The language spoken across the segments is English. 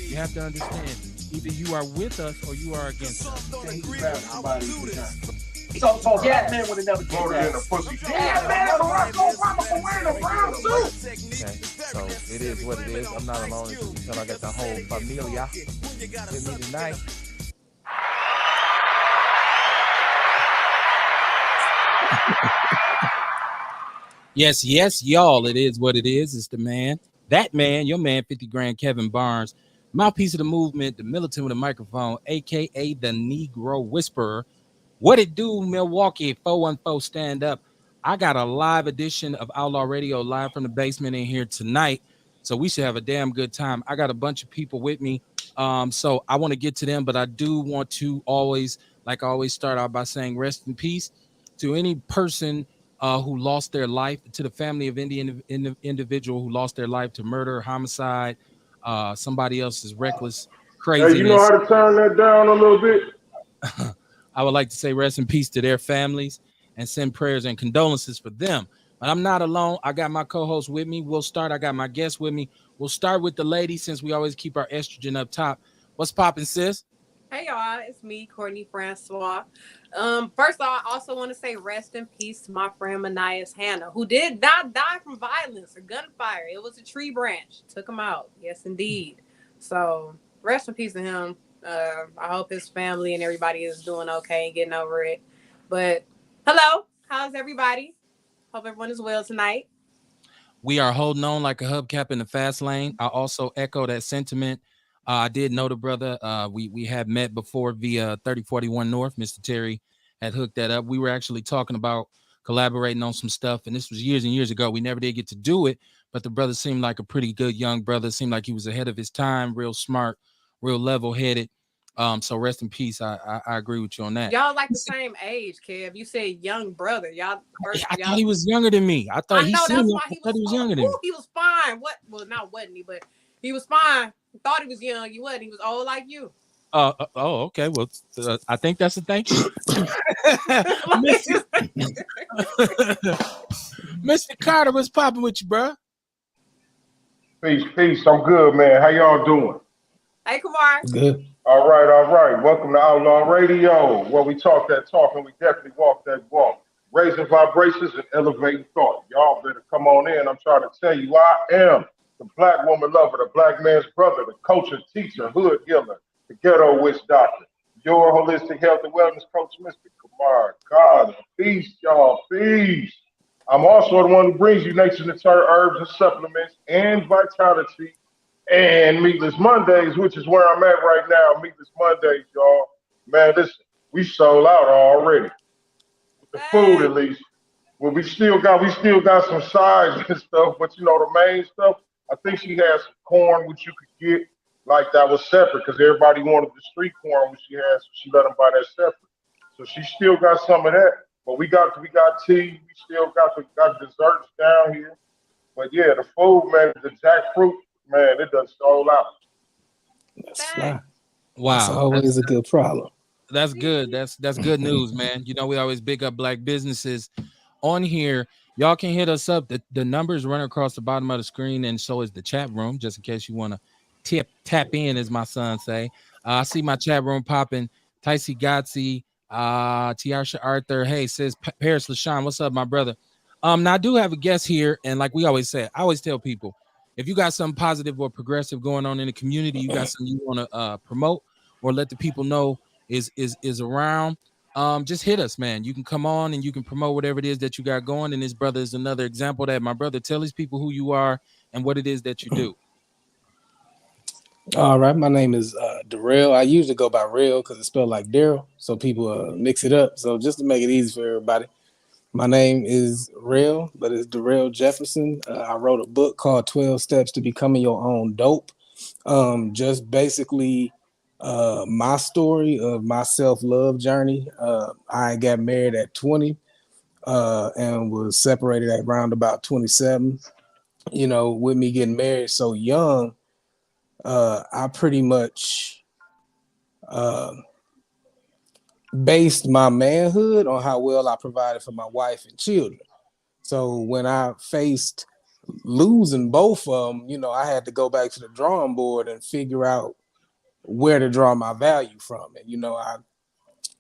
You have to understand, either you are with us or you are against us. So black man would have never did Voted in a that. pussy. Yeah, man, Barack Obama can win a brown suit. Okay, so it is what it is. I'm not alone. As you can tell, I got the whole familia with me tonight. Yes, yes, y'all. It is what it is. It's the man, that man, your man, 50 grand, Kevin Barnes, mouthpiece of the movement, the militant with a microphone, aka the Negro Whisperer. What it do, Milwaukee 414 stand up. I got a live edition of Outlaw Radio live from the basement in here tonight. So we should have a damn good time. I got a bunch of people with me. So I want to get to them, but I do want to always, like I always start out by saying rest in peace to any person who lost their life, to the family of individual who lost their life to murder, homicide, somebody else's reckless Hey, you know craziness. how to turn that down a little bit? I would like to say rest in peace to their families and send prayers and condolences for them. But I'm not alone. I got my co-host with me. We'll start. I got my guest with me. We'll start with the lady since we always keep our estrogen up top. What's popping, sis? Hey y'all, it's me, Courtney Francois. First of all, I also want to say rest in peace to my friend Manias Hannah, who did not die from violence or gunfire. It was a tree branch. Took him out. Yes, indeed. So rest in peace to him. I hope his family and everybody is doing okay and getting over it. But hello, how's everybody? Hope everyone is well tonight. We are holding on like a hubcap in the fast lane. I also echo that sentiment. I did know the brother. We had met before via 3041 North. Mr. Terry had hooked that up. We were actually talking about collaborating on some stuff, and this was years and years ago. We never did get to do it, but the brother seemed like a pretty good young brother. Seemed like he was ahead of his time, real smart, real level-headed. So rest in peace. I agree with you on that. Y'all like the same age, Kev. You said young brother. Y'all I thought he was younger than me. I thought I he know seemed that's like why I he thought was. he was younger than me. He was fine. What? Well, not wasn't he, but he was fine. Thought he was young. You wasn't. He was old like you. Okay. Well, I think that's a thank you. Mr. Carter, what's popping with you, bro? Peace, peace. I'm good, man. How y'all doing? Hey, Kumar. Good. All right, all right. Welcome to Outlaw Radio, where we talk that talk and we definitely walk that walk. Raising vibrations and elevating thought. Y'all better come on in. I'm trying to tell you, I am the black woman lover, the black man's brother, the culture teacher, hood healer, the ghetto witch doctor, your holistic health and wellness coach, Mr. Kumar. God, peace, y'all, peace. I'm also the one who brings you nature natural herbs and supplements and vitality and Meatless Mondays, which is where I'm at right now. Meatless Mondays, y'all. Man, listen, we sold out already with the food Hey. at least. Well, we still got some sides and stuff, but you know the main stuff. I think she has some corn which you could get like that was separate because everybody wanted the street corn which she has, so she let them buy that separate. So she still got some of that. But we got tea. We still got desserts down here. But yeah, the food, man, the jackfruit, man, it does sold out. That's Dang. fly. That's Wow, always a good problem. that's good. That's good news, man. You know, we always big up black businesses on here. Y'all can hit us up. The numbers run across the bottom of the screen, and so is the chat room, just in case you want to tap in, as my son say. I see my chat room popping. Ticey Gotsy, Tiarsha Arthur. Hey, says Paris LaShawn. What's up, my brother? Now I do have a guest here, and like we always say, I always tell people, if you got something positive or progressive going on in the community, you got something you want to promote or let the people know is around, just hit us, man. You can come on and you can promote whatever it is that you got going. And this brother is another example of that. My brother, tell these people who you are and what it is that you do. All right, my name is Darrell. I usually go by Real because it's spelled like Daryl, so people mix it up. So just to make it easy for everybody, my name is Real, but it's Darrell Jefferson. I wrote a book called 12 Steps to Becoming Your Own Dope. Just basically my story of my self-love journey. I got married at 20 and was separated at around about 27. You know, with me getting married so young, I pretty much uh, based my manhood on how well I provided for my wife and children. So when I faced losing both of them, I had to go back to the drawing board and figure out where to draw my value from. And, I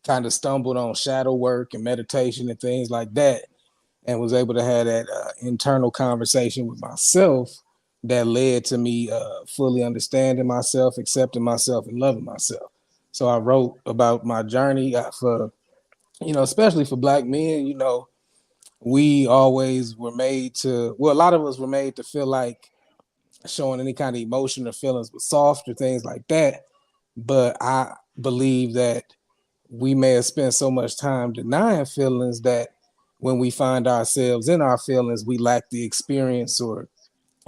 kind of stumbled on shadow work and meditation and things like that, and was able to have that internal conversation with myself that led to me fully understanding myself, accepting myself, and loving myself. So I wrote about my journey for, especially for Black men. We always were made to, well, a lot of us were made to feel like showing any kind of emotion or feelings was soft or things like that. But I believe that we may have spent so much time denying feelings that when we find ourselves in our feelings, we lack the experience or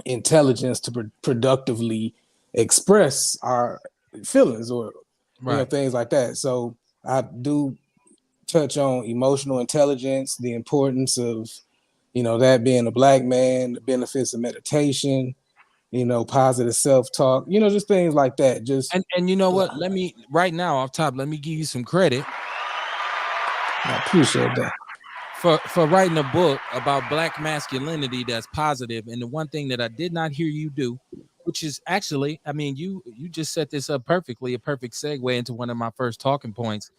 intelligence to productively express our feelings or Right. things like that. So I do touch on emotional intelligence, the importance of that being a Black man, the benefits of meditation, positive self-talk, just things like that. Just And you know what? Let me right now off top, let me give you some credit I appreciate that. for writing a book about Black masculinity that's positive. And the one thing that I did not hear you do, which is actually, I mean, you just set this up perfectly, a perfect segue into one of my first talking points.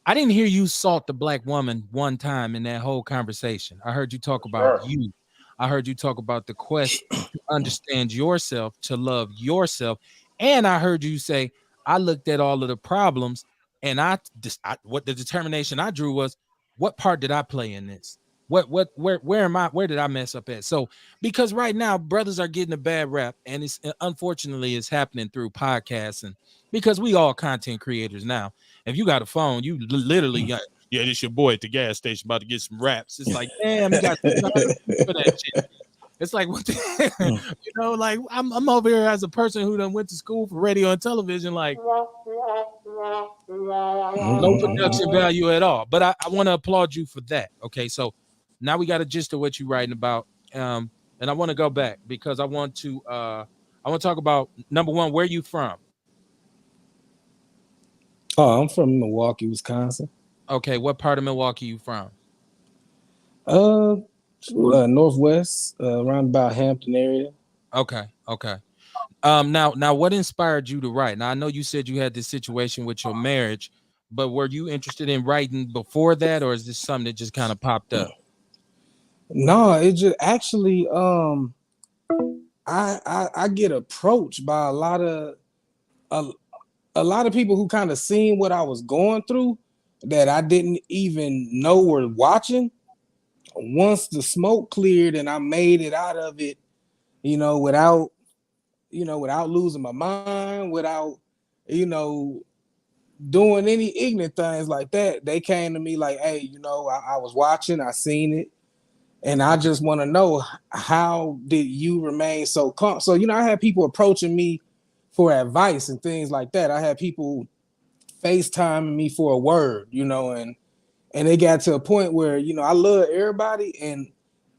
I didn't hear you salt the Black woman one time in that whole conversation. I heard you talk Yes, about sir. you. I heard you talk about the quest to understand yourself, to love yourself. And I heard you say, I looked at all of the problems and what the determination I drew was, what part did I play in this? Where am I? Where did I mess up at? So, because right now brothers are getting a bad rap, and it's unfortunately it's happening through podcasts, and because we all content creators now. If you got a phone, you literally got, yeah, this your boy at the gas station about to get some raps. It's like, damn, he got 200 for that shit. It's like, what the, like I'm over here as a person who done went to school for radio and television, like no production value at all. But I want to applaud you for that. Okay, so now we got a gist of what you're writing about. And I want to go back because I want to talk about number one, where you from? Oh, I'm from Milwaukee, Wisconsin. Okay, what part of Milwaukee you from? Uh, Northwest, around about Hampton area. Okay, okay. Now, what inspired you to write? Now, I know you said you had this situation with your marriage, but were you interested in writing before that, or is this something that just kind of popped up? No, it just actually I get approached by a, a lot of people who kind of seen what I was going through that I didn't even know were watching. Once the smoke cleared and I made it out of it, without without losing my mind, without you know doing any ignorant things like that, they came to me like, hey, I was watching, I seen it, and I Okay, just want to know, how did you remain so calm? So I had people approaching me for advice and things like that. I had people FaceTiming me for a word, and it got to a point where I love everybody, and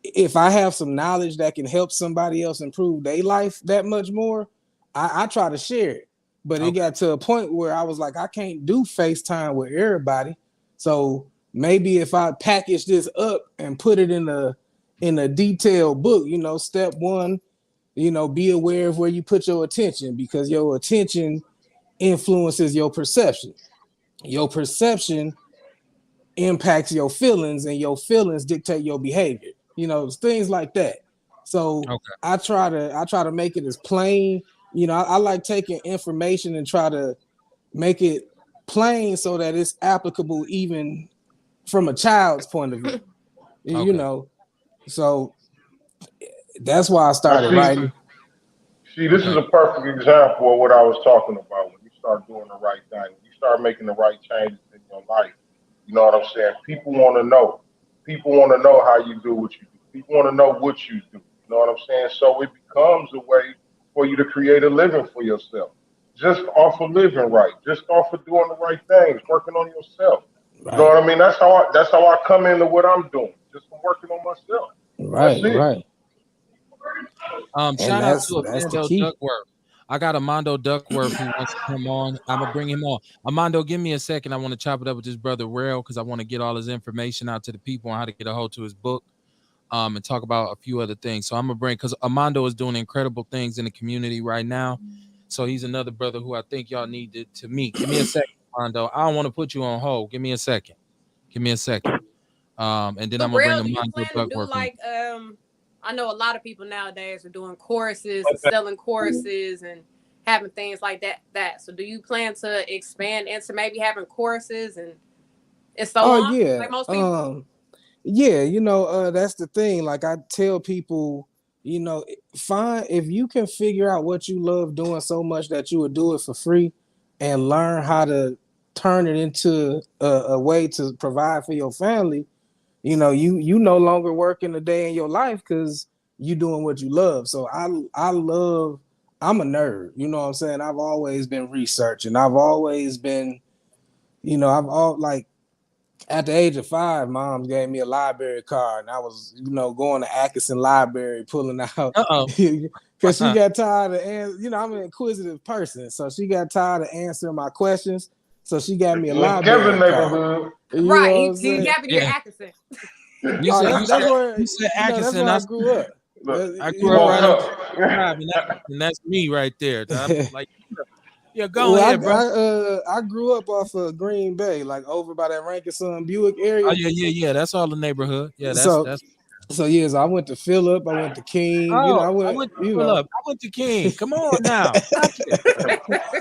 if I have some knowledge that can help somebody else improve their life that much more, I try to share it. But it okay, got to a point where I was like, I can't do FaceTime with everybody. So maybe if I package this up and put it in a detailed book, step one, be aware of where you put your attention, because your attention influences your perception. Your perception impacts your feelings, and your feelings dictate your behavior. Things like that. So okay, I try to make it as plain. I like taking information and try to make it plain so that it's applicable even from a child's point of view. You okay, know, so that's why I Now, started see, writing. this is okay, a perfect example of what I was talking about. When you start doing the right thing, when you start making the right changes in your life, you know what I'm saying? People want to know. People want to know how you do what you do. People want to know what you do. You know what I'm saying? So it becomes a way for you to create a living for yourself. Just off of living right, just off of doing the right things, working on yourself. You know Right, what I mean? That's how I come into what I'm doing. Just from working on myself. That's right, it. right, and Shout out to that's the Amando key. Duckworth. I got Amando Duckworth who wants to come on. I'm gonna bring him on. Amando, give me a second. I want to chop it up with this brother Rail because I want to get all his information out to the people on how to get a hold to his book. and talk about a few other things. So I'm gonna bring because Armando is doing incredible things in the community right now. So he's another brother who I think y'all need to meet. Give me a second, Armando. I don't want to put you on hold. Give me a second. Give me a second. And then So, I'm gonna bring Braille, do you Armando plan to do Duckworth in. like I know a lot of people nowadays are doing courses and selling courses and having things like that. So do you plan to expand into maybe having courses and so Oh on? yeah. Like most people? Yeah, that's the thing. Like I tell people, find if you can figure out what you love doing so much that you would do it for free and learn how to turn it into a way to provide for your family, you no longer working a day in your life because you doing what you love. So I'm a nerd, you know what I'm saying? I've always been researching. I've always been, I've all like at the age of 5, moms gave me a library card, and I was, going to Atkinson Library, pulling out Uh-oh. because she got tired of, I'm an inquisitive person, so she got tired of answering my questions, so she got me a You in Kevin library card. neighborhood. You know Right. what He, I'm he's saying? gapping your Yeah. accent. You Oh, said that's where you said that's Atkinson. where I grew up. Look, I you grew up woke right on up. 25, and that's me right there. I'm like, yeah, go Well, ahead, bro. I grew up off of Green Bay, like over by that Rankin Son Buick Oh area. yeah. That's all the neighborhood. Yeah, that's So that's. yes, I went to Phillip, I went to King, Oh, I I went, went to Philip. I went to King. Come on now, stop it.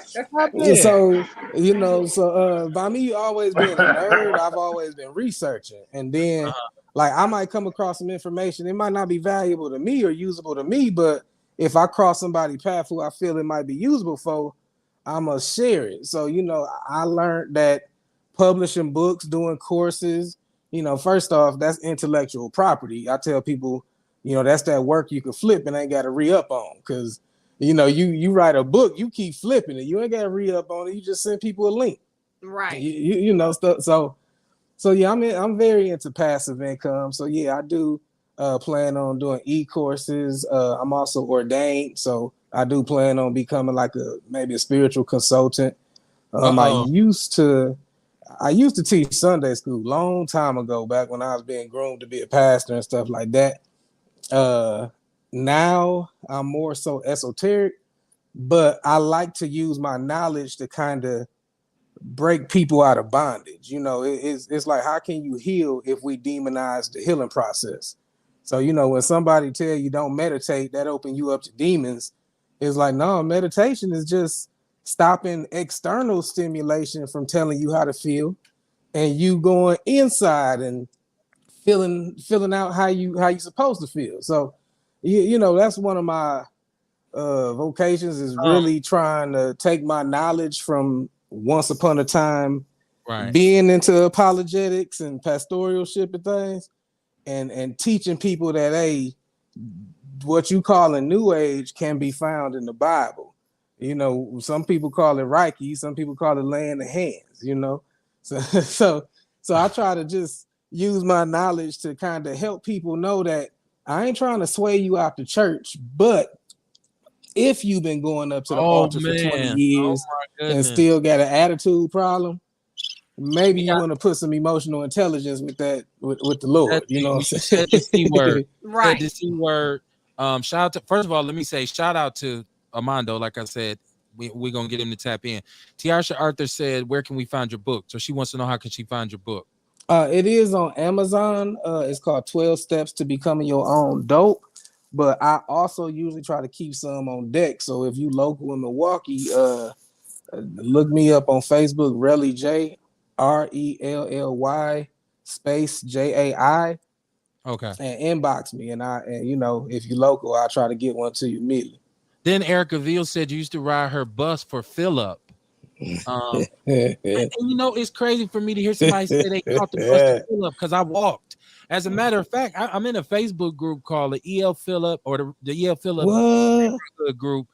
Stop it. So by me always being a nerd, I've always been researching, and then like I might come across some information. It might not be valuable to me or usable to me, but if I cross somebody's path who I feel it might be usable for, I'ma share it. So I learned that publishing books, doing courses, first off, that's intellectual property. I tell people, that's that work you can flip and ain't got to re-up on, because you write a book, you keep flipping it. You ain't got to read up on it. You just send people a link. Right. You know stuff. So yeah, I'm very into passive income. So yeah, I do plan on doing e-courses. I'm also ordained, so I do plan on becoming like maybe a spiritual consultant. I Uh-oh. used to teach Sunday school long time ago, back when I was being groomed to be a pastor and stuff like that. Uh, Now I'm more so esoteric, but I like to use my knowledge to kind of break people out of bondage. It's like, how can you heal if we demonize the healing process? So when somebody tell you don't meditate, that open you up to demons. It's like, no, meditation is just stopping external stimulation from telling you how to feel, and you going inside and filling out how you supposed to feel. So that's one of my vocations, is Um, really trying to take my knowledge from once upon a time right. being into apologetics and pastoralship and things, and teaching people that, hey, what you call a new age can be found in the Bible. Some people call it Reiki, some people call it laying the hands. So so I try to just use my knowledge to kind of help people know that I ain't trying to sway you out the church, but if you've been going up to the Oh altar for 20 man. Oh years my and goodness. still got an attitude problem, maybe We you got want to put some emotional intelligence with that, with the Lord. that You thing. know You what I'm said the C word. saying? Said the Right. C word. Shout out to, first of all, let me say shout out to Armando. Like I said, we're gonna get him to tap in. Tiarsha Arthur said, where can we find your book? So she wants to know, how can she find your book? It is on Amazon. It's called 12 Steps to Becoming Your Own Dope. But I also usually try to keep some on deck. So if you local in Milwaukee, look me up on Facebook, Relly J, RELLY space JAI, Okay. and inbox me. And if you local, I'll try to get one to you immediately. Then Erica Veal said you used to ride her bus for Philip. Um, and it's crazy for me to hear somebody say they caught the bus to Philip because I walked. As a matter of fact, I'm in a Facebook group called the EL Philip, or the EL Philip What? group.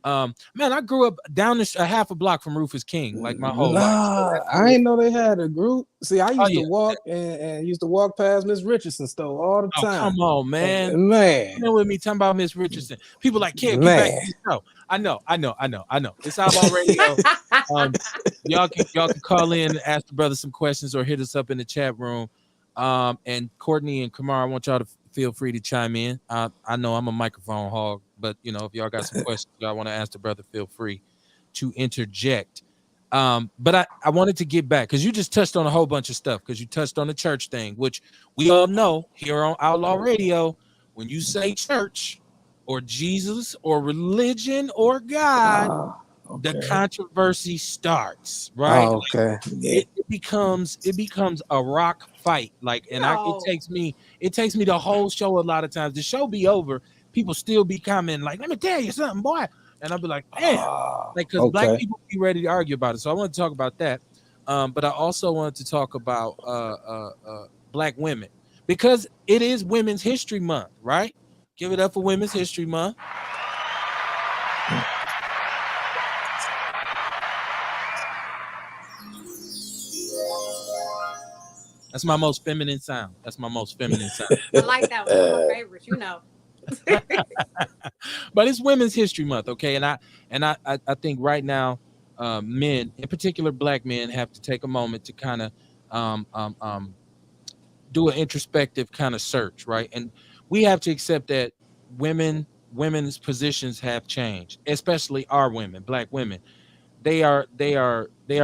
Man, I grew up down a half a block from Rufus King, like my whole life. So Nah, that's I didn't know they had a group. See, I oh used to yeah. walk and used to walk past Miss Richardson's store all the Oh, time. come on, man. Man, With me talking about Miss Richardson. People like, Kev, get back to man. the show. I know. It's Outlaw Radio. Y'all can call in and ask the brother some questions or hit us up in the chat room. And Courtney and Kamar, I want y'all to feel free to chime in. I know I'm a microphone hog, but if y'all got some questions y'all want to ask the brother, feel free to interject. But I wanted to get back because you just touched on a whole bunch of stuff, because you touched on the church thing, which we all know here on Outlaw Radio. When you say church or Jesus or religion or God, Ah, the okay. controversy starts, right? Oh, okay. Yeah. It becomes a rock fight. Like, and it No. takes me the whole show. A lot of times the show be over, people still be commenting like, let me tell you something, boy. And I'll be like, man, Ah, like, because black okay. people be ready to argue about it. So I want to talk about that. But I also wanted to talk about black women, because it is Women's History Month, right? Give it up for Women's History Month. That's my most feminine sound. That's my most feminine sound. I like that one. One of my favorites. But it's Women's History Month, okay? And I think right now, men, in particular black men, have to take a moment to kind of um, um, um, do an introspective kind of search, right? And we have to accept that women's positions have changed, especially our women, black women. They are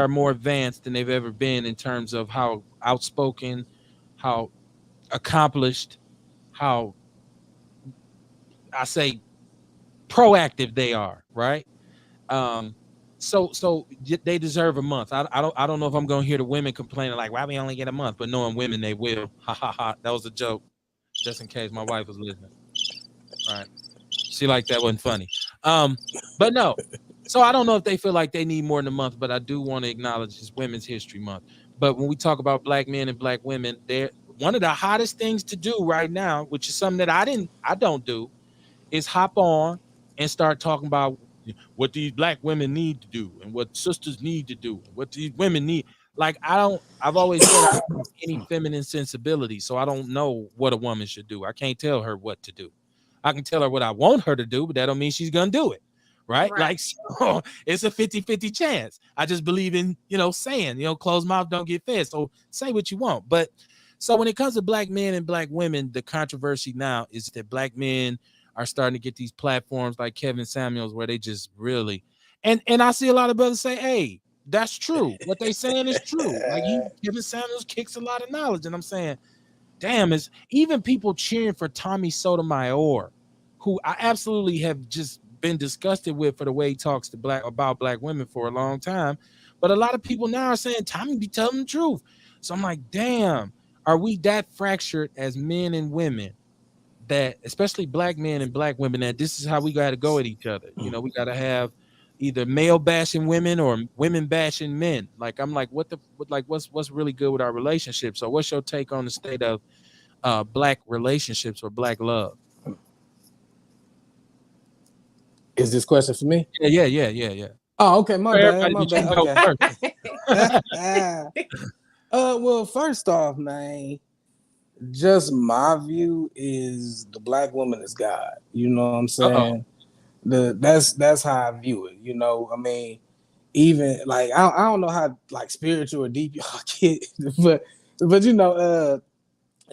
more advanced than they've ever been in terms of how outspoken, how accomplished, how I say proactive they are, right? Um, so they deserve a month. I don't know if I'm gonna hear the women complaining like, why we only get a month, but knowing women, they will. Ha ha ha. That was a joke, just in case my wife was listening. Right? She like that wasn't funny. Um, but no. So I don't know if they feel like they need more than a month, but I do want to acknowledge it's Women's History Month. But when we talk about black men and black women, they're one of the hottest things to do right now, which is something that I don't do, is hop on and start talking about what these black women need to do and what sisters need to do and what these women need. Like, I've always said I don't have any feminine sensibility, so I don't know what a woman should do. I can't tell her what to do. I can tell her what I want her to do, but that don't mean she's gonna do it. Right? Right. Like, so it's a 50-50 chance. I just believe in, saying, closed mouth don't get fed. So say what you want. But so when it comes to black men and black women, the controversy now is that black men are starting to get these platforms like Kevin Samuels, where they just really, and I see a lot of brothers say, hey, that's true. What they saying is true. Like, Kevin Samuels kicks a lot of knowledge. And I'm saying, damn, is even people cheering for Tommy Sotomayor, who I absolutely have just been disgusted with for the way he talks to about black women for a long time. But a lot of people now are saying Tommy be telling the truth. So I'm like, damn, are we that fractured as men and women, that especially black men and black women, that this is how we got to go at each other? We got to have either male bashing women or women bashing men. Like, I'm like, what's really good with our relationship? So what's your take on the state of black relationships or black love? Is this question for me? Yeah. Oh, okay. My For bad. everybody, My but you bad. can go Okay. first. Well, first off, man, just my view is the black woman is God. You know what I'm Uh-oh. saying? That's how I view it. I mean, even like I don't know how like spiritual or deep y'all get, but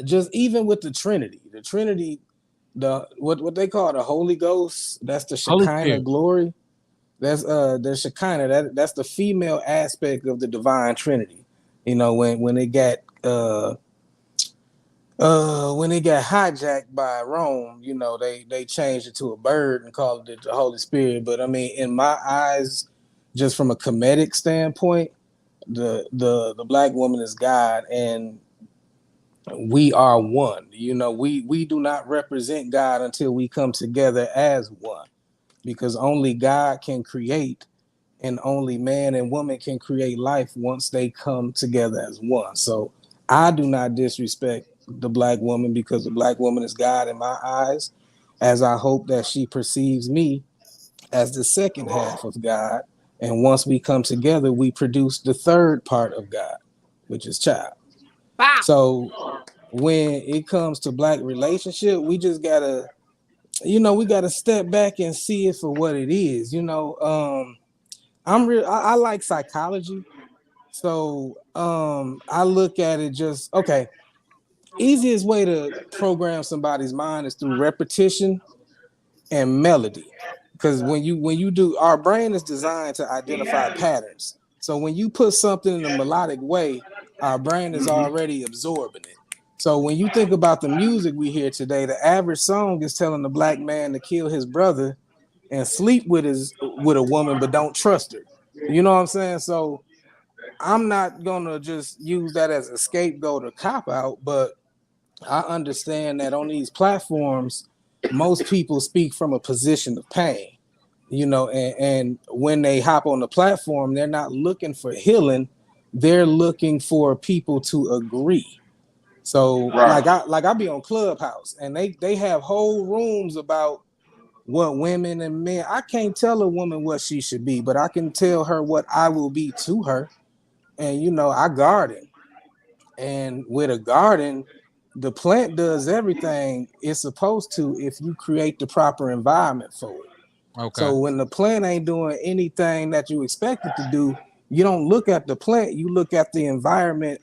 just even with the Trinity, the what they call the Holy Ghost, that's the Holy Shekinah Spirit. glory. That's the Shekinah. That's the female aspect of the divine Trinity. When it got when it got hijacked by Rome, they changed it to a bird and called it the Holy Spirit. But I mean, in my eyes, just from a comedic standpoint, the black woman is God, and we are one. We do not represent God until we come together as one, because only God can create, and only man and woman can create life once they come together as one. So I do not disrespect the black woman, because the black woman is God in my eyes, as I hope that she perceives me as the second half of God. And once we come together, we produce the third part of God, which is child. Wow. So when it comes to black relationship, we just gotta, we gotta step back and see it for what it is. I like psychology. So I look at it just okay. easiest way to program somebody's mind is through repetition and melody. Because when you do, our brain is designed to identify patterns. So when you put something in a melodic way, our brain is Mm-hmm. already absorbing it. So when you think about the music we hear today, the average song is telling the black man to kill his brother and sleep with a woman, but don't trust her. You know what I'm saying? So I'm not gonna just use that as a scapegoat or cop out, but I understand that on these platforms, most people speak from a position of pain, and when they hop on the platform, they're not looking for healing, they're looking for people to agree. So Right. like I be on Clubhouse and they have whole rooms about what women and men. I can't tell a woman what she should be, but I can tell her what I will be to her. And I garden. And with a garden, the plant does everything it's supposed to if you create the proper environment for it. Okay. So when the plant ain't doing anything that you expect it to do, you don't look at the plant, you look at the environment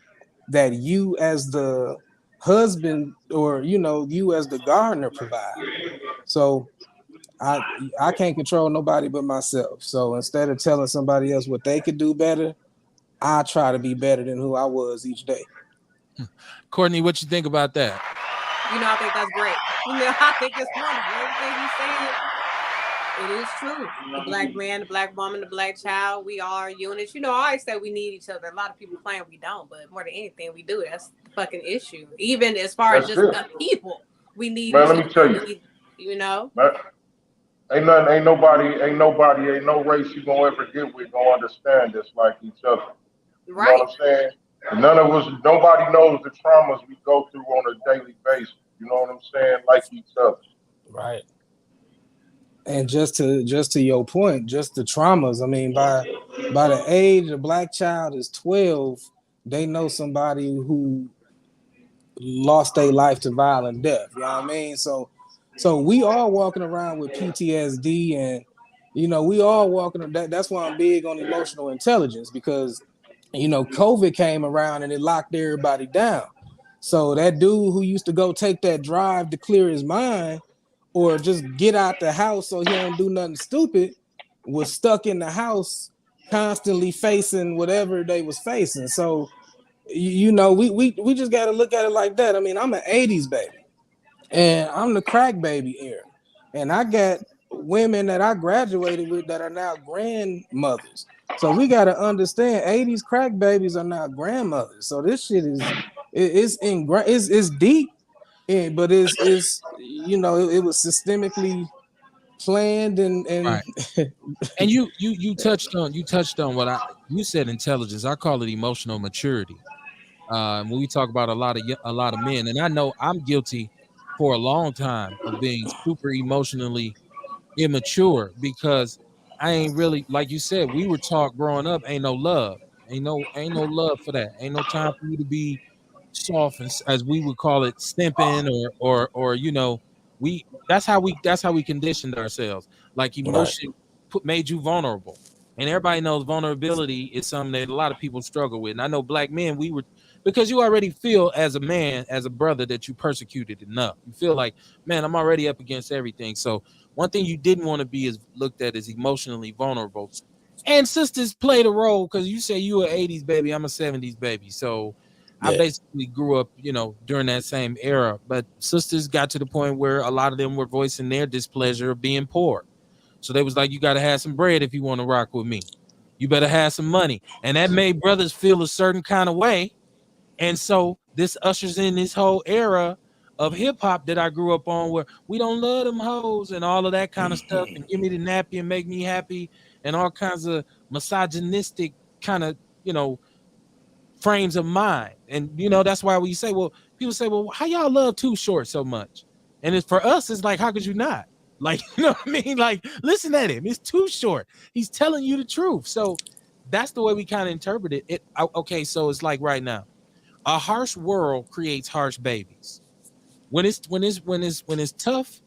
that you as the husband or you as the gardener provide. So I I can't control nobody but myself. So instead of telling somebody else what they could do better, I try to be better than who I was each day. Courtney, what you think about that? I think that's great. I think it's wonderful. Everything you said, it is true. The black man, the black woman, the black child, we are units. I always say we need each other. A lot of people claim we don't, but more than anything, we do. That's the fucking issue. Even as far as That's just it. the people, we need Man, each let other. me tell We you. need, you know, Man, ain't nobody, ain't no race you gonna ever get with gonna understand this like each other. You know what right, I'm saying? None of us, nobody knows the traumas we go through on a daily basis. You know what I'm saying? Like each other. Right. And just to your point, just the traumas. I mean, by the age a black child is 12, they know somebody who lost their life to violent death. You know what I mean? So we all walking around with PTSD, and we all walking that's why I'm big on emotional intelligence, because COVID came around and it locked everybody down. So that dude who used to go take that drive to clear his mind or just get out the house so he don't do nothing stupid was stuck in the house constantly facing whatever they was facing. So we just got to look at it like that. I mean, I'm an 80s baby and I'm the crack baby era. And I got women that I graduated with that are now grandmothers. So we got to understand 80s crack babies are now grandmothers. So this shit it's deep, but it was systemically planned and Right. And you touched on what you said, intelligence. I call it emotional maturity. When we talk about a lot of men, and I know I'm guilty for a long time of being super emotionally immature because I ain't really, like you said, we were taught growing up, ain't no love, ain't no love for that, ain't no time for you to be soft and as we would call it, stimping or we that's how we conditioned ourselves. Like right, emotion made you vulnerable, and everybody knows vulnerability is something that a lot of people struggle with. And I know black men, we were because you already feel as a man, as a brother, that you persecuted enough. You feel like, man, I'm already up against everything. So one thing you didn't want to be is looked at as emotionally vulnerable. And sisters played a role because you say you were 80s baby, I'm a 70s baby. So I yeah, basically grew up, during that same era. But sisters got to the point where a lot of them were voicing their displeasure of being poor. So they was like, you got to have some bread if you want to rock with me. You better have some money. And that made brothers feel a certain kind of way. And so this ushers in this whole era of hip hop that I grew up on where we don't love them hoes and all of that kind of stuff and give me the nappy and make me happy and all kinds of misogynistic kind of, frames of mind. And that's why we say, well, people say, well, how y'all love Too Short so much? And it's for us, it's like, how could you not? Like, you know what I mean? Like, listen at him. It's Too Short. He's telling you the truth. So that's the way we kind of interpret it. Okay, so it's like right now. A harsh world creates harsh babies. When it's tough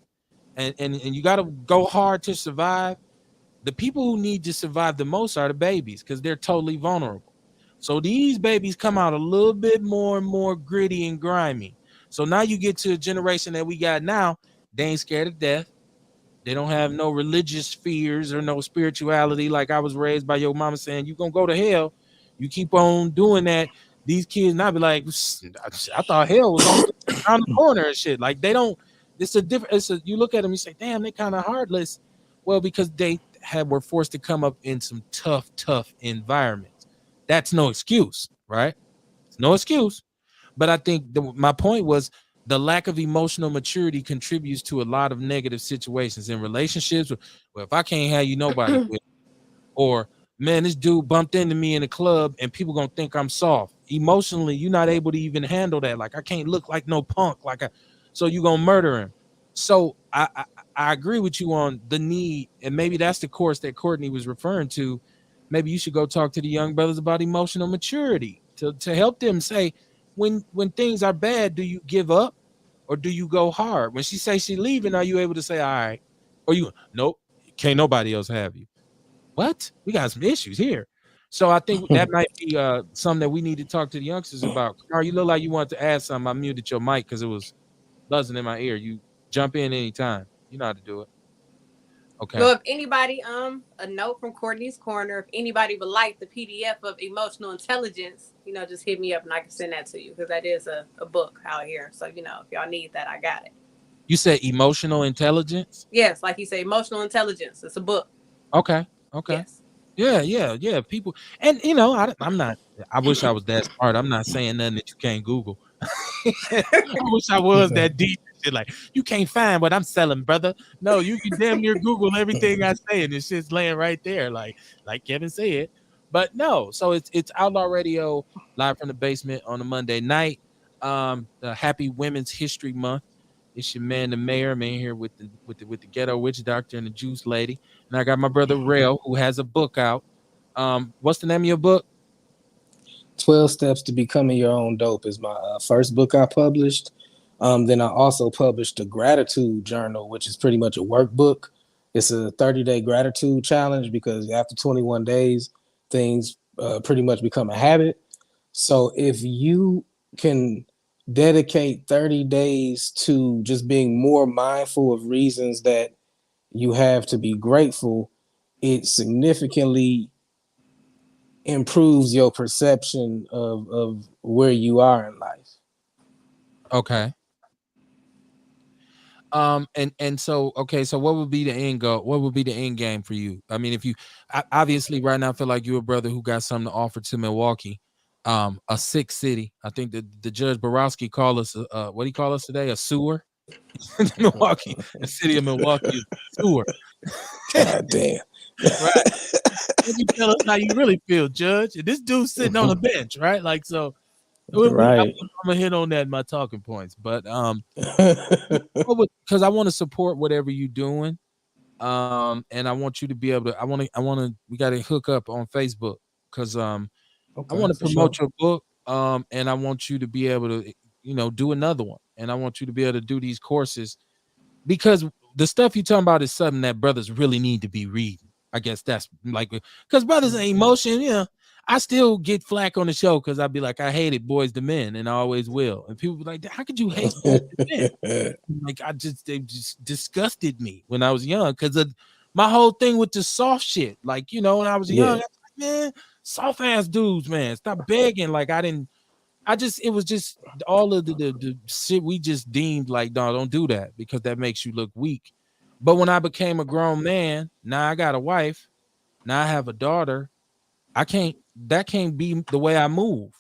and you gotta go hard to survive, the people who need to survive the most are the babies because they're totally vulnerable. So these babies come out a little bit more and more gritty and grimy. So now you get to a generation that we got now, they ain't scared of death. They don't have no religious fears or no spirituality. Like I was raised by your mama saying, you gonna go to hell. You keep on doing that. These kids now be like, I thought hell was on around the corner and shit. Like they don't. It's a different. You look at them, you say, damn, they kind of heartless. Well, because they were forced to come up in some tough environments. That's no excuse, right? It's no excuse. But I think my point was the lack of emotional maturity contributes to a lot of negative situations in relationships. Well, if I can't have you, nobody will. Or man, this dude bumped into me in the club and people gonna think I'm soft. Emotionally, you're not able to even handle that. Like I can't look like no punk. So you gonna murder him. So I agree with you on the need, and maybe that's the course that Courtney was referring to. Maybe you should go talk to the young brothers about emotional maturity to help them say when things are bad, do you give up or do you go hard? When she says she's leaving, are you able to say all right? Or you nope, can't nobody else have you? What? We got some issues here. So I think that might be something that we need to talk to the youngsters about. Kamar, you look like you wanted to add something. I muted your mic because it was buzzing in my ear. You jump in anytime. You know how to do it. Okay. Well, if anybody, a note from Courtney's Corner. If anybody would like the PDF of emotional intelligence, just hit me up and I can send that to you because that is a book out here. So, if y'all need that, I got it. You said emotional intelligence? Yes, like you say, emotional intelligence. It's a book. Okay. Yes. Yeah. People, and I'm not. I wish I was that smart. I'm not saying nothing that you can't Google. I wish I was that deep. Shit, like you can't find what I'm selling, brother. No, you can damn near Google everything I say, and it's just laying right there, like Kevin said. But no, so it's Outlaw Radio live from the basement on a Monday night. The Happy Women's History Month. It's your man, the mayor. I'm in here with the ghetto witch doctor and the juice lady, and I got my brother Rail who has a book out. What's the name of your book? 12 Steps to Becoming Your Own Dope is my first book I published. Then I also published a gratitude journal, which is pretty much a workbook. It's a 30-day gratitude challenge because after 21 days, things pretty much become a habit. So if you can dedicate 30 days to just being more mindful of reasons that you have to be grateful, it significantly improves your perception of where you are in life. Okay. And so okay, so what would be the end goal? What would be the end game for you? I mean, if you obviously right now feel like you're a brother who got something to offer to Milwaukee, a sick city. I think the Judge Borowski called us what do he call us today? A sewer. Milwaukee, the city of Milwaukee is a sewer. God damn. Right. Maybe tell us how you really feel, Judge. And this dude's sitting on a bench, right? Like so. Right. I'm gonna hit on that in my talking points, but because I want to support whatever you're doing, and I want you to be able to. We got to hook up on Facebook because I want to promote your book, and I want you to be able to, do another one, and I want you to be able to do these courses because the stuff you're talking about is something that brothers really need to be reading. I guess that's like because brothers are emotion, I still get flack on the show because I'd be like, I hated Boys to Men, and I always will. And people be like, how could you hate Boys to Men? Like they just disgusted me when I was young because of my whole thing with the soft shit. Like, when I was young, I was like, man, soft ass dudes, man, stop begging. Like it was just all of the shit we just deemed like, no, don't do that because that makes you look weak. But when I became a grown man, now I got a wife, now I have a daughter. That can't be the way I move.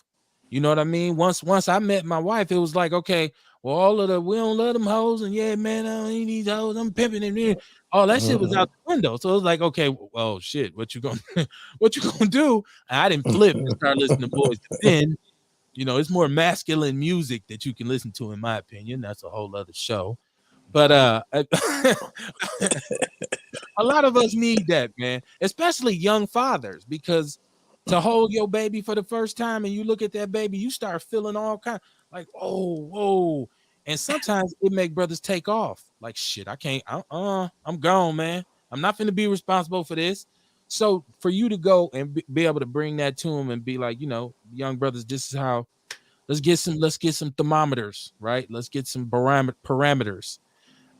You know what I mean? Once I met my wife, it was like, okay, well, we don't love them hoes, and yeah, man, I don't need these hoes, I'm pimping them. All that shit was out the window. So it was like, okay, well, shit, what you gonna what you gonna do? And I didn't flip and start listening to Boys to Men. It's more masculine music that you can listen to, in my opinion. That's a whole other show. But a lot of us need that, man, especially young fathers, because to hold your baby for the first time and you look at that baby, you start feeling all kind like, oh, whoa. And sometimes it make brothers take off. Like, shit, I can't, I'm gone, man. I'm not finna be responsible for this. So for you to go and be able to bring that to them and be like, young brothers, this is how let's get some thermometers, right? Let's get some parameters.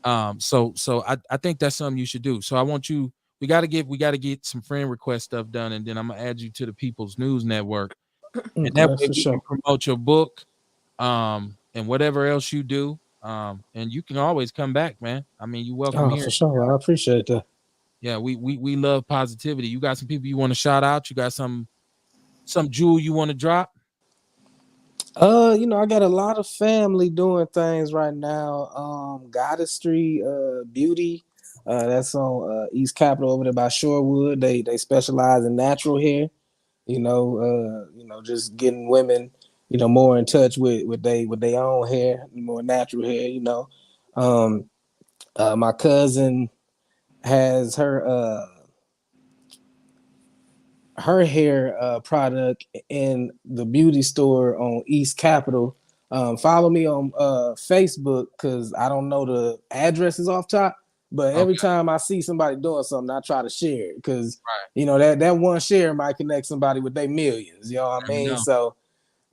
So I think that's something you should do. So I want you. We got to get some friend request stuff done, and then I'm gonna add you to the People's News Network, and that Okay, way for we can sure. promote your book, and whatever else you do. And you can always come back, man. I mean, you welcome Oh, here. for sure. I appreciate that. Yeah, we love positivity. You got some people you want to shout out? You got some jewel you want to drop? I got a lot of family doing things right now. Goddessry Beauty, that's on East Capitol over there by Shorewood. They specialize in natural hair. Just getting women, more in touch with their own hair, more natural hair. My cousin has her hair product in the beauty store on East Capitol. Follow me on Facebook because I don't know the addresses off top, but every Okay, time I see somebody doing something, I try to share it because right. that one share might connect somebody with their millions. You know what I There we mean? go. So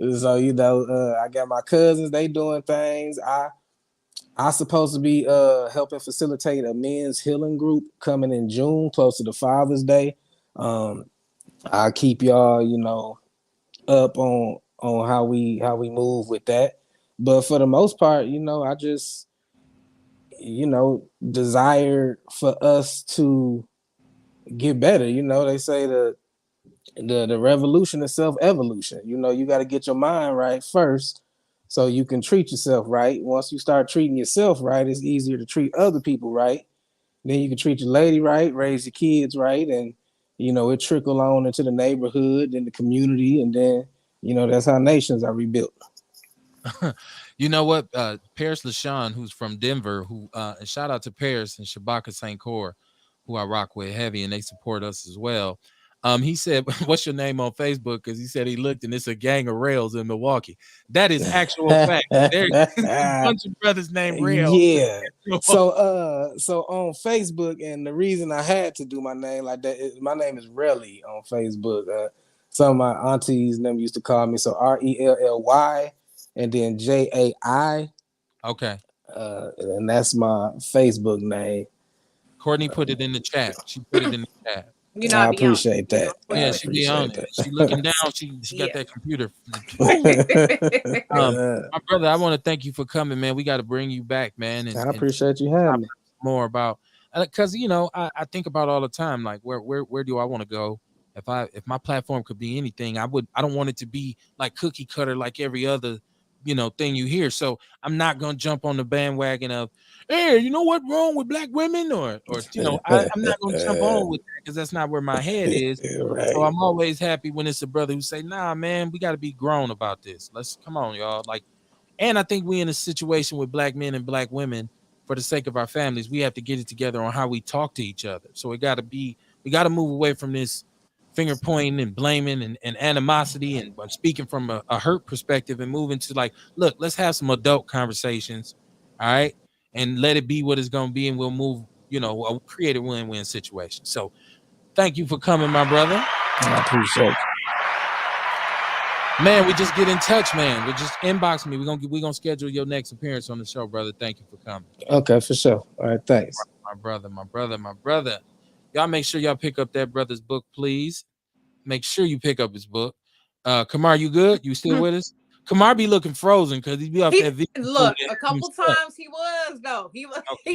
I got my cousins, they doing things. I supposed to be helping facilitate a men's healing group coming in June, close to the Father's Day. Um, I'll keep y'all, up on how we move with that. But for the most part, I just, desire for us to get better. They say the revolution is self-evolution. You got to get your mind right first so you can treat yourself right. Once you start treating yourself right, it's easier to treat other people right. Then you can treat your lady right, raise your kids right, and it trickle on into the neighborhood and the community, and then that's how nations are rebuilt. You know what? Paris LaShawn, who's from Denver, who and shout out to Paris and Shabaka St. Core, who I rock with heavy, and they support us as well. He said, "What's your name on Facebook?" Because he said he looked and it's a gang of rails in Milwaukee. That is actual fact. There's a bunch of brothers named Rail Yeah. in Milwaukee. So on Facebook, and the reason I had to do my name like that is my name is Relly on Facebook. Some of my aunties and them used to call me so Relly and then Jai, Okay, and that's my Facebook name. Courtney put it in the chat. She put it in the chat. You know, I I be on appreciate it. You know, that. quick, I Yeah, quick. she be on appreciate it. She looking down. She got Yeah. that computer. that. My brother, I want to thank you for coming, man. We got to bring you back, man, I and appreciate you having me. more about because I think about all the time like where do I want to go if my platform could be anything I don't want it to be like cookie cutter like every other thing you hear. So I'm not gonna jump on the bandwagon of hey, you know what wrong with black women or I'm not gonna jump on with that because that's not where my head is. So Right. I'm always happy when it's a brother who say nah man, we got to be grown about this. Let's come on y'all, like, and I think we in a situation with black men and black women for the sake of our families. We have to get it together on how we talk to each other. So we got to move away from this finger pointing and blaming and animosity and speaking from a hurt perspective and move into like, look, let's have some adult conversations. All right. And let it be what it's going to be. And we'll move, create a win-win situation. So thank you for coming, my brother. I appreciate Man, we just get in touch, man. We just inbox me. We're gonna schedule your next appearance on the show, brother. Thank you for coming. you. Okay, for sure. All right, thanks. My brother, my brother, my brother. Y'all make sure y'all pick up that brother's book, please. Make sure you pick up his book. Kamar, you good? You still with us? Kamar be looking frozen because he be off He that video. look a couple times he was though. He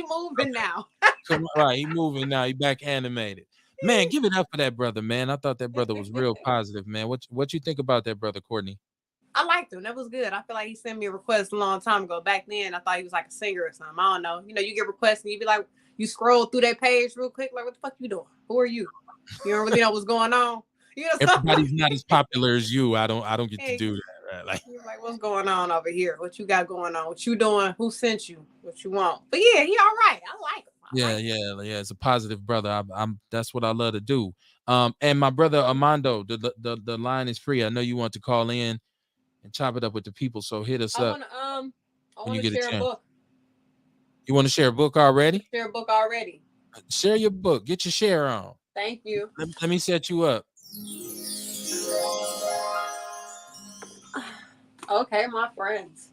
moving now. Right, he moving now. He back animated. Man, give it up for that brother, man. I thought that brother was real positive, man. What you think about that brother, Courtney? I liked him. That was good. I feel like he sent me a request a long time ago. Back then, I thought he was like a singer or something. I don't know. You get requests and you be like, you scroll through that page real quick, like, what the fuck you doing? Who are you? You don't really know what's going on. Everybody's not as popular as you. I don't get to do that, right? Like, what's going on over here? What you got going on? What you doing? Who sent you? What you want? But yeah, he all right. I like him. Yeah. It's a positive brother. I'm that's what I love to do. And my brother Armando, the line is free. I know you want to call in and chop it up with the people. So hit us up I when you want to get a share a chance. book. You want to share a book already? Share a book already. Share your book. Get your share on. Thank you. Let me set you up. Okay, my friends.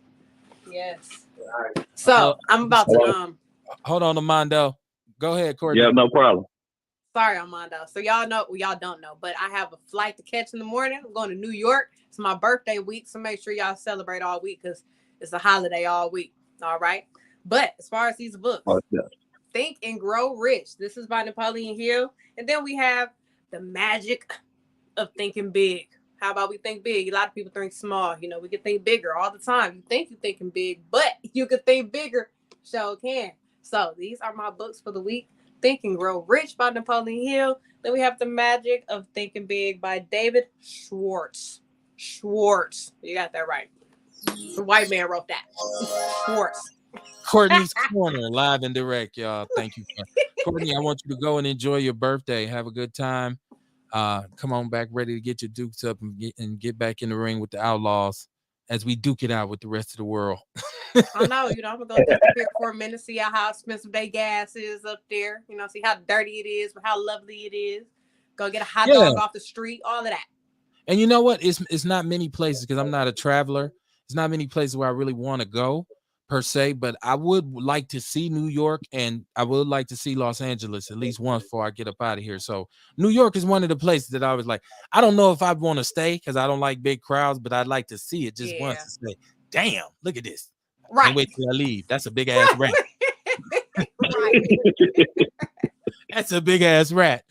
Yes. Uh, So I'm about to Hello. hold on, Amando. Go ahead, Yeah, Courtney. no problem. sorry, Armando. So y'all know, well, y'all don't know, but I have a flight to catch in the morning. I'm going to New York. It's my birthday week, so make sure y'all celebrate all week because it's a holiday all week. All right. But as far as these books, Oh, yeah. Think and Grow Rich. This is by Napoleon Hill. And then we have The Magic of Thinking Big. How about we think big? A lot of people think small. You know, we can think bigger all the time. You think you're thinking big, but you can think bigger. So can. So these are my books for the week. Think and Grow Rich by Napoleon Hill. Then we have The Magic of Thinking Big by David Schwartz. Schwartz. You got that right. The white man wrote that. Schwartz. Courtney's Corner, live and direct, y'all. Thank you. Courtney, I want you to go and enjoy your birthday. Have a good time. Come on back ready to get your dukes up and get back in the ring with the Outlaws as we duke it out with the rest of the world. I know, I'm gonna go disappear for a minute, see how expensive their gas is up there. See how dirty it is, but how lovely it is. Go get a hot Yeah. dog off the street, all of that. And you know what? It's not many places because I'm not a traveler. It's not many places where I really want to go per se, but I would like to see New York and I would like to see Los Angeles at least once before I get up out of here. So New York is one of the places that I was like, I don't know if I want to stay because I don't like big crowds, but I'd like to see it just once to say, damn, look at this. Right. Can't wait till I leave. That's a big ass rat. Right. That's a big ass rat.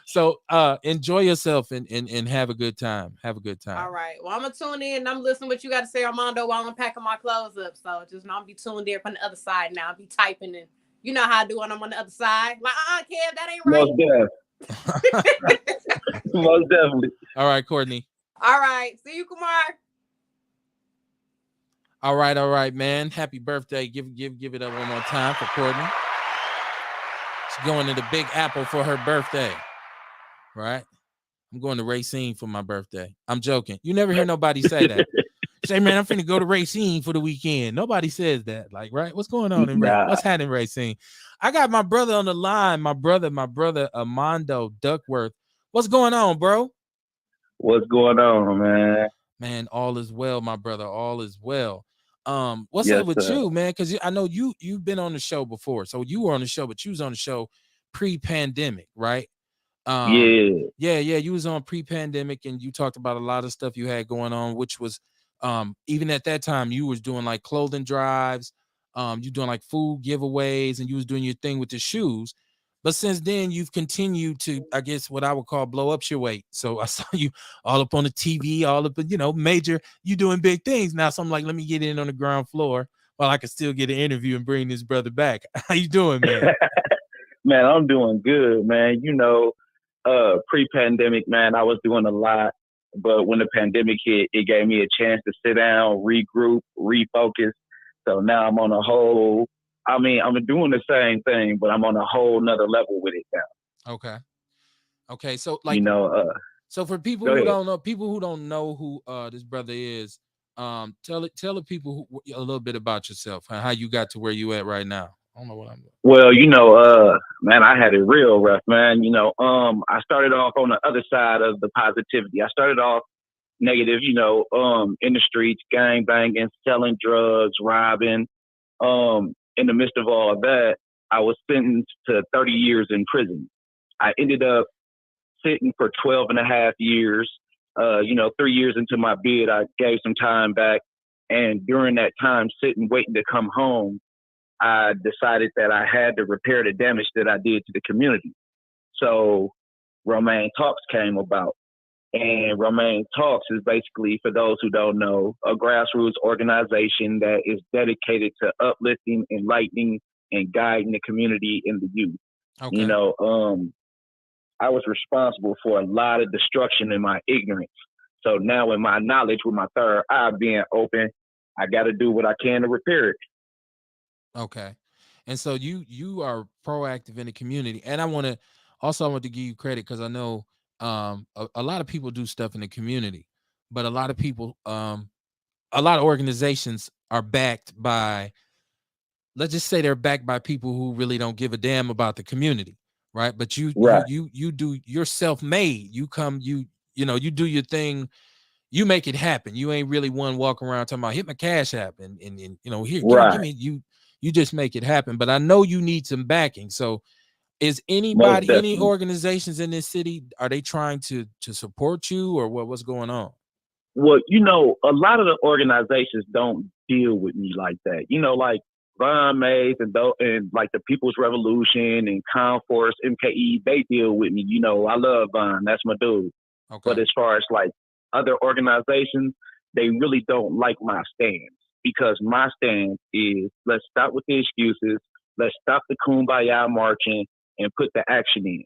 So enjoy yourself and have a good time. Have a good time. All right. Well, I'm gonna tune in and I'm listening what you got to say, Armando, while I'm packing my clothes up. So just know I'll be tuned in from the other side now. I'll be typing and you know how I do when I'm on the other side. Like, Kev, that ain't right. Most definitely. Most definitely. All right, Courtney. All right. See you, Kumar. All right, man. Happy birthday. Give it up one more time for Courtney. She's going to the Big Apple for her birthday. Right? I'm going to Racine for my birthday. I'm joking. You never hear nobody say that. Say, man, I'm finna go to Racine for the weekend. Nobody says that. Like, right? What's going on in Racine? What's happening in Racine? I got my brother on the line. My brother, Armando Duckworth. What's going on, bro? What's going on, man? Man, all is well, my brother. All is well. What's Yes, up with sir. you, man? Because I know you've been on the show before. So you were on the show, but you was on the show pre-pandemic, right? Yeah, you was on pre-pandemic and you talked about a lot of stuff you had going on, which was even at that time you was doing like clothing drives, you doing like food giveaways, and you was doing your thing with the shoes. But since then you've continued to, I guess, what I would call blow up your weight. So I saw you all up on the TV, all up, major, you doing big things now. So I'm like, let me get in on the ground floor while I can still get an interview and bring this brother back. How you doing, man? Man, I'm doing good, man. Pre-pandemic, man, I was doing a lot. But when the pandemic hit, it gave me a chance to sit down, regroup, refocus. So now I'm on a whole, I'm doing the same thing, but I'm on a whole nother level with it now. Okay. So like, so for people who don't know who this brother is, tell the people a little bit about yourself and how you got to where you at right now. I don't know what I'm doing. Well, man, I had it real rough, man. I started off on the other side of the positivity. I started off negative, in the streets, gang banging, selling drugs, robbing. In the midst of all of that, I was sentenced to 30 years in prison. I ended up sitting for 12 and a half years. 3 years into my bid, I gave some time back. And during that time, sitting, waiting to come home, I decided that I had to repair the damage that I did to the community. So Romaine Talks came about. And Romaine Talks is basically, for those who don't know, a grassroots organization that is dedicated to uplifting, enlightening, and guiding the community and the youth. Okay. I was responsible for a lot of destruction in my ignorance. So now in my knowledge, with my third eye being open, I got to do what I can to repair it. Okay. And so you are proactive in the community. And I want to give you credit because I know a lot of people do stuff in the community, but a lot of people, a lot of organizations are backed by, let's just say they're backed by people who really don't give a damn about the community, right? But you do, you're self-made. You do your thing, you make it happen. You ain't really one walking around talking about hit my cash app and you know, here, give Right. me you just make it happen. But I know you need some backing. So is Most anybody, any definitely. organizations in this city, are they trying to support you, or what's going on? Well, a lot of the organizations don't deal with me like that. Like Von Mays and like the People's Revolution and Conforce, MKE, they deal with me. I love Von. That's my dude. But Okay. as far as like other organizations, they really don't like my stance because my stance is let's stop with the excuses, let's stop the kumbaya marching and put the action in.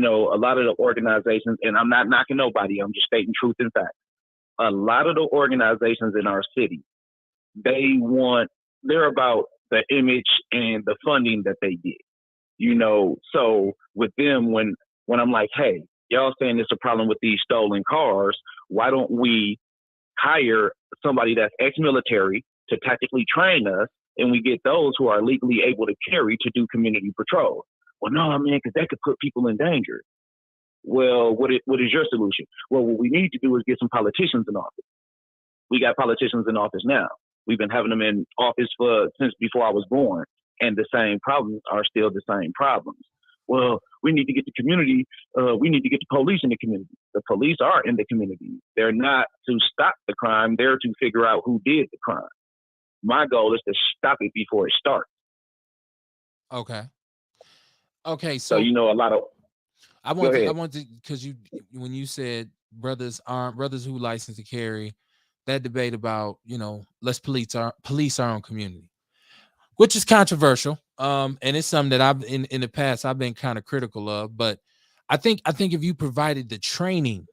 A lot of the organizations, and I'm not knocking nobody, I'm just stating truth and fact. A lot of the organizations in our city, they're about the image and the funding that they get. So with them, when I'm like, hey, y'all saying there's a problem with these stolen cars, why don't we hire somebody that's ex-military to tactically train us, and we get those who are legally able to carry to do community patrol? Well, no, man, because that could put people in danger. Well, what is your solution? Well, what we need to do is get some politicians in office. We got politicians in office now. We've been having them in office since before I was born, and the same problems are still the same problems. Well, we need to get the community. We need to get the police in the community. The police are in the community. They're not to stop the crime. They're to figure out who did the crime. My goal is to stop it before it starts. Okay. Okay. So So a lot of. Go I ahead. want to, because when you said brothers who license to carry, that debate about, let's police our own community, which is controversial. And it's something that I've in the past I've been kind of critical of. But I think if you provided the training,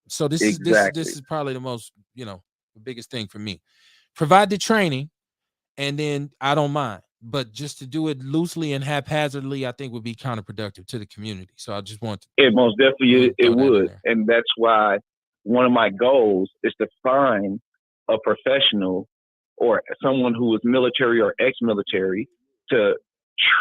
so this Exactly. is probably the most, the biggest thing for me. Provide the training, and then I don't mind. But just to do it loosely and haphazardly, I think would be counterproductive to the community. So I just want to It most go definitely aheand it throw that in would, there. and that's why one of my goals is to find a professional or someone who is military or ex-military to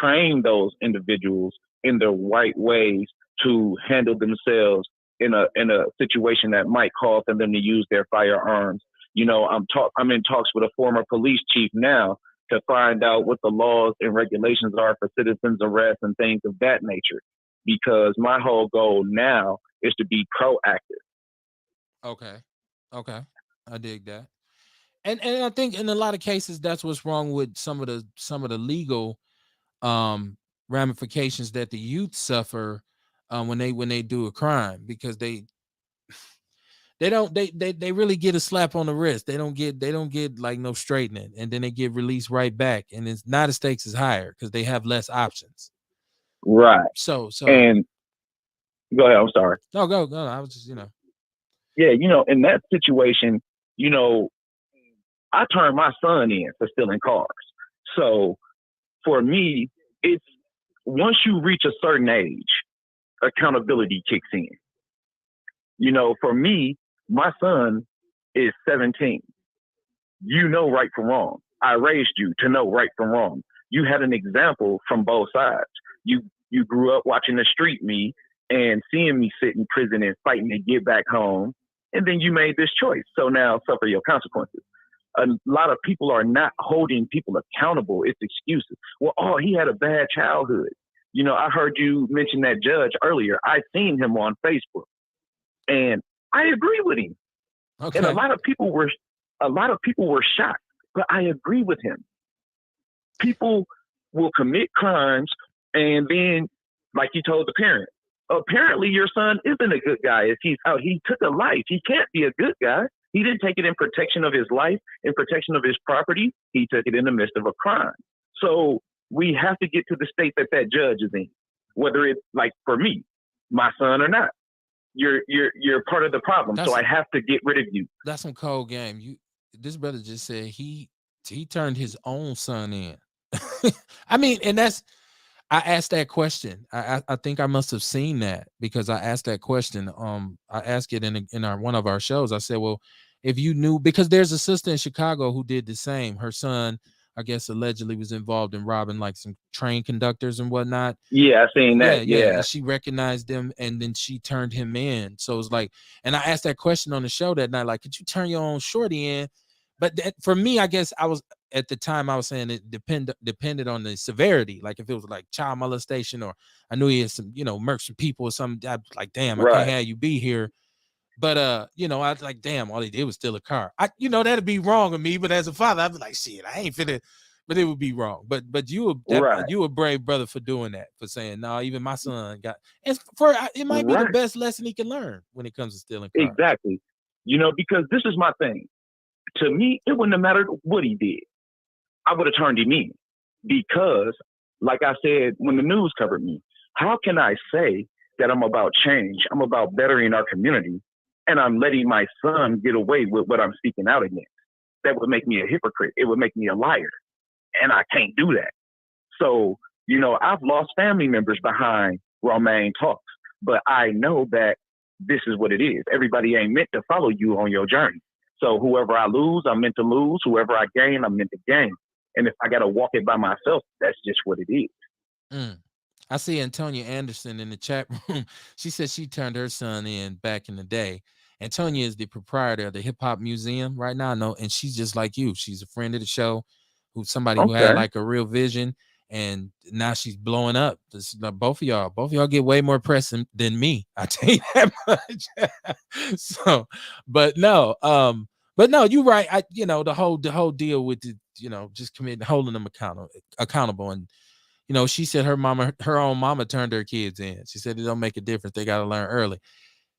train those individuals in the right ways to handle themselves in a situation that might cause them to use their firearms. I'm in talks with a former police chief now to find out what the laws and regulations are for citizens arrest and things of that nature, because my whole goal now is to be proactive. Okay. Okay. I dig that. And I think in a lot of cases that's what's wrong with some of the legal um ramifications that the youth suffer when they do a crime, because they really get a slap on the wrist. They don't get like no straightening, and then they get released right back, and it's now the stakes is higher because they have less options. Right. So And go ahead, I'm sorry. no, go. I was just Yeah, in that situation, you know, I turned my son in for stealing cars. So for me, it's once you reach a certain age, accountability kicks in. For me, my son is 17. You know right from wrong. I raised you to know right from wrong. You had an example from both sides. You grew up watching the street me and seeing me sit in prison and fighting to get back home, and then you made this choice. So now suffer your consequences. A lot of people are not holding people accountable. It's excuses. Well, oh, he had a bad childhood. I heard you mention that judge earlier. I seen him on Facebook, and I agree with him. And okay. a lot of people were shocked, but I agree with him. People will commit crimes, and then, like you told the parent, apparently your son isn't a good guy. If he's out, he took a life. He can't be a good guy. He didn't take it in protection of his life, in protection of his property. He took it in the midst of a crime. So we have to get to the state that judge is in, whether it's like for me, my son or not. You're part of the problem. So That's I have to get rid of you. that's some cold game. This brother just said he turned his own son in. I mean, and I asked that question. I think I must have seen that because I asked that question. I asked it in our one of our shows. I said, well, if you knew, because there's a sister in Chicago who did the same. Her son I guess allegedly was involved in robbing like some train conductors and whatnot. Yeah, I seen Yeah, that. yeah. Yeah. And she recognized him and then she turned him in. So it's like, and I asked that question on the show that night, like, could you turn your own shorty in? But for me, I guess I was at the time I was saying it depended on the severity. Like if it was like child molestation or I knew he had some, murked some people or something, I'd be like, damn, I can't Right. have you be here. But I was like, damn, all he did was steal a car. That'd be wrong of me. But as a father, I'd be like, shit, I ain't finna. But it would be wrong. But Right. you a brave brother for doing that, for saying no. Even my son got. And for it might be the Right. best lesson he can learn when it comes to stealing cars. Exactly. Because this is my thing. To me, it wouldn't have mattered what he did. I would have turned him in because, like I said, when the news covered me, how can I say that I'm about change? I'm about bettering our community, and I'm letting my son get away with what I'm speaking out against? That would make me a hypocrite. It would make me a liar, and I can't do that. So, I've lost family members behind Romaine Talks, but I know that this is what it is. Everybody ain't meant to follow you on your journey. So whoever I lose, I'm meant to lose. Whoever I gain, I'm meant to gain. And if I got to walk it by myself, that's just what it is. Mm. I see Antonia Anderson in the chat room. She said she turned her son in back in the day. Antonia is the proprietor of the Hip Hop Museum right now. I know, and she's just like you. She's a friend of the show, somebody who had Okay. like a real vision, and now she's blowing up. Both of y'all get way more press than me. I tell you that much. So, but no, you're right. The whole deal with just holding them accountable, and she said her own mama turned her kids in. She said it don't make a difference. They got to learn early.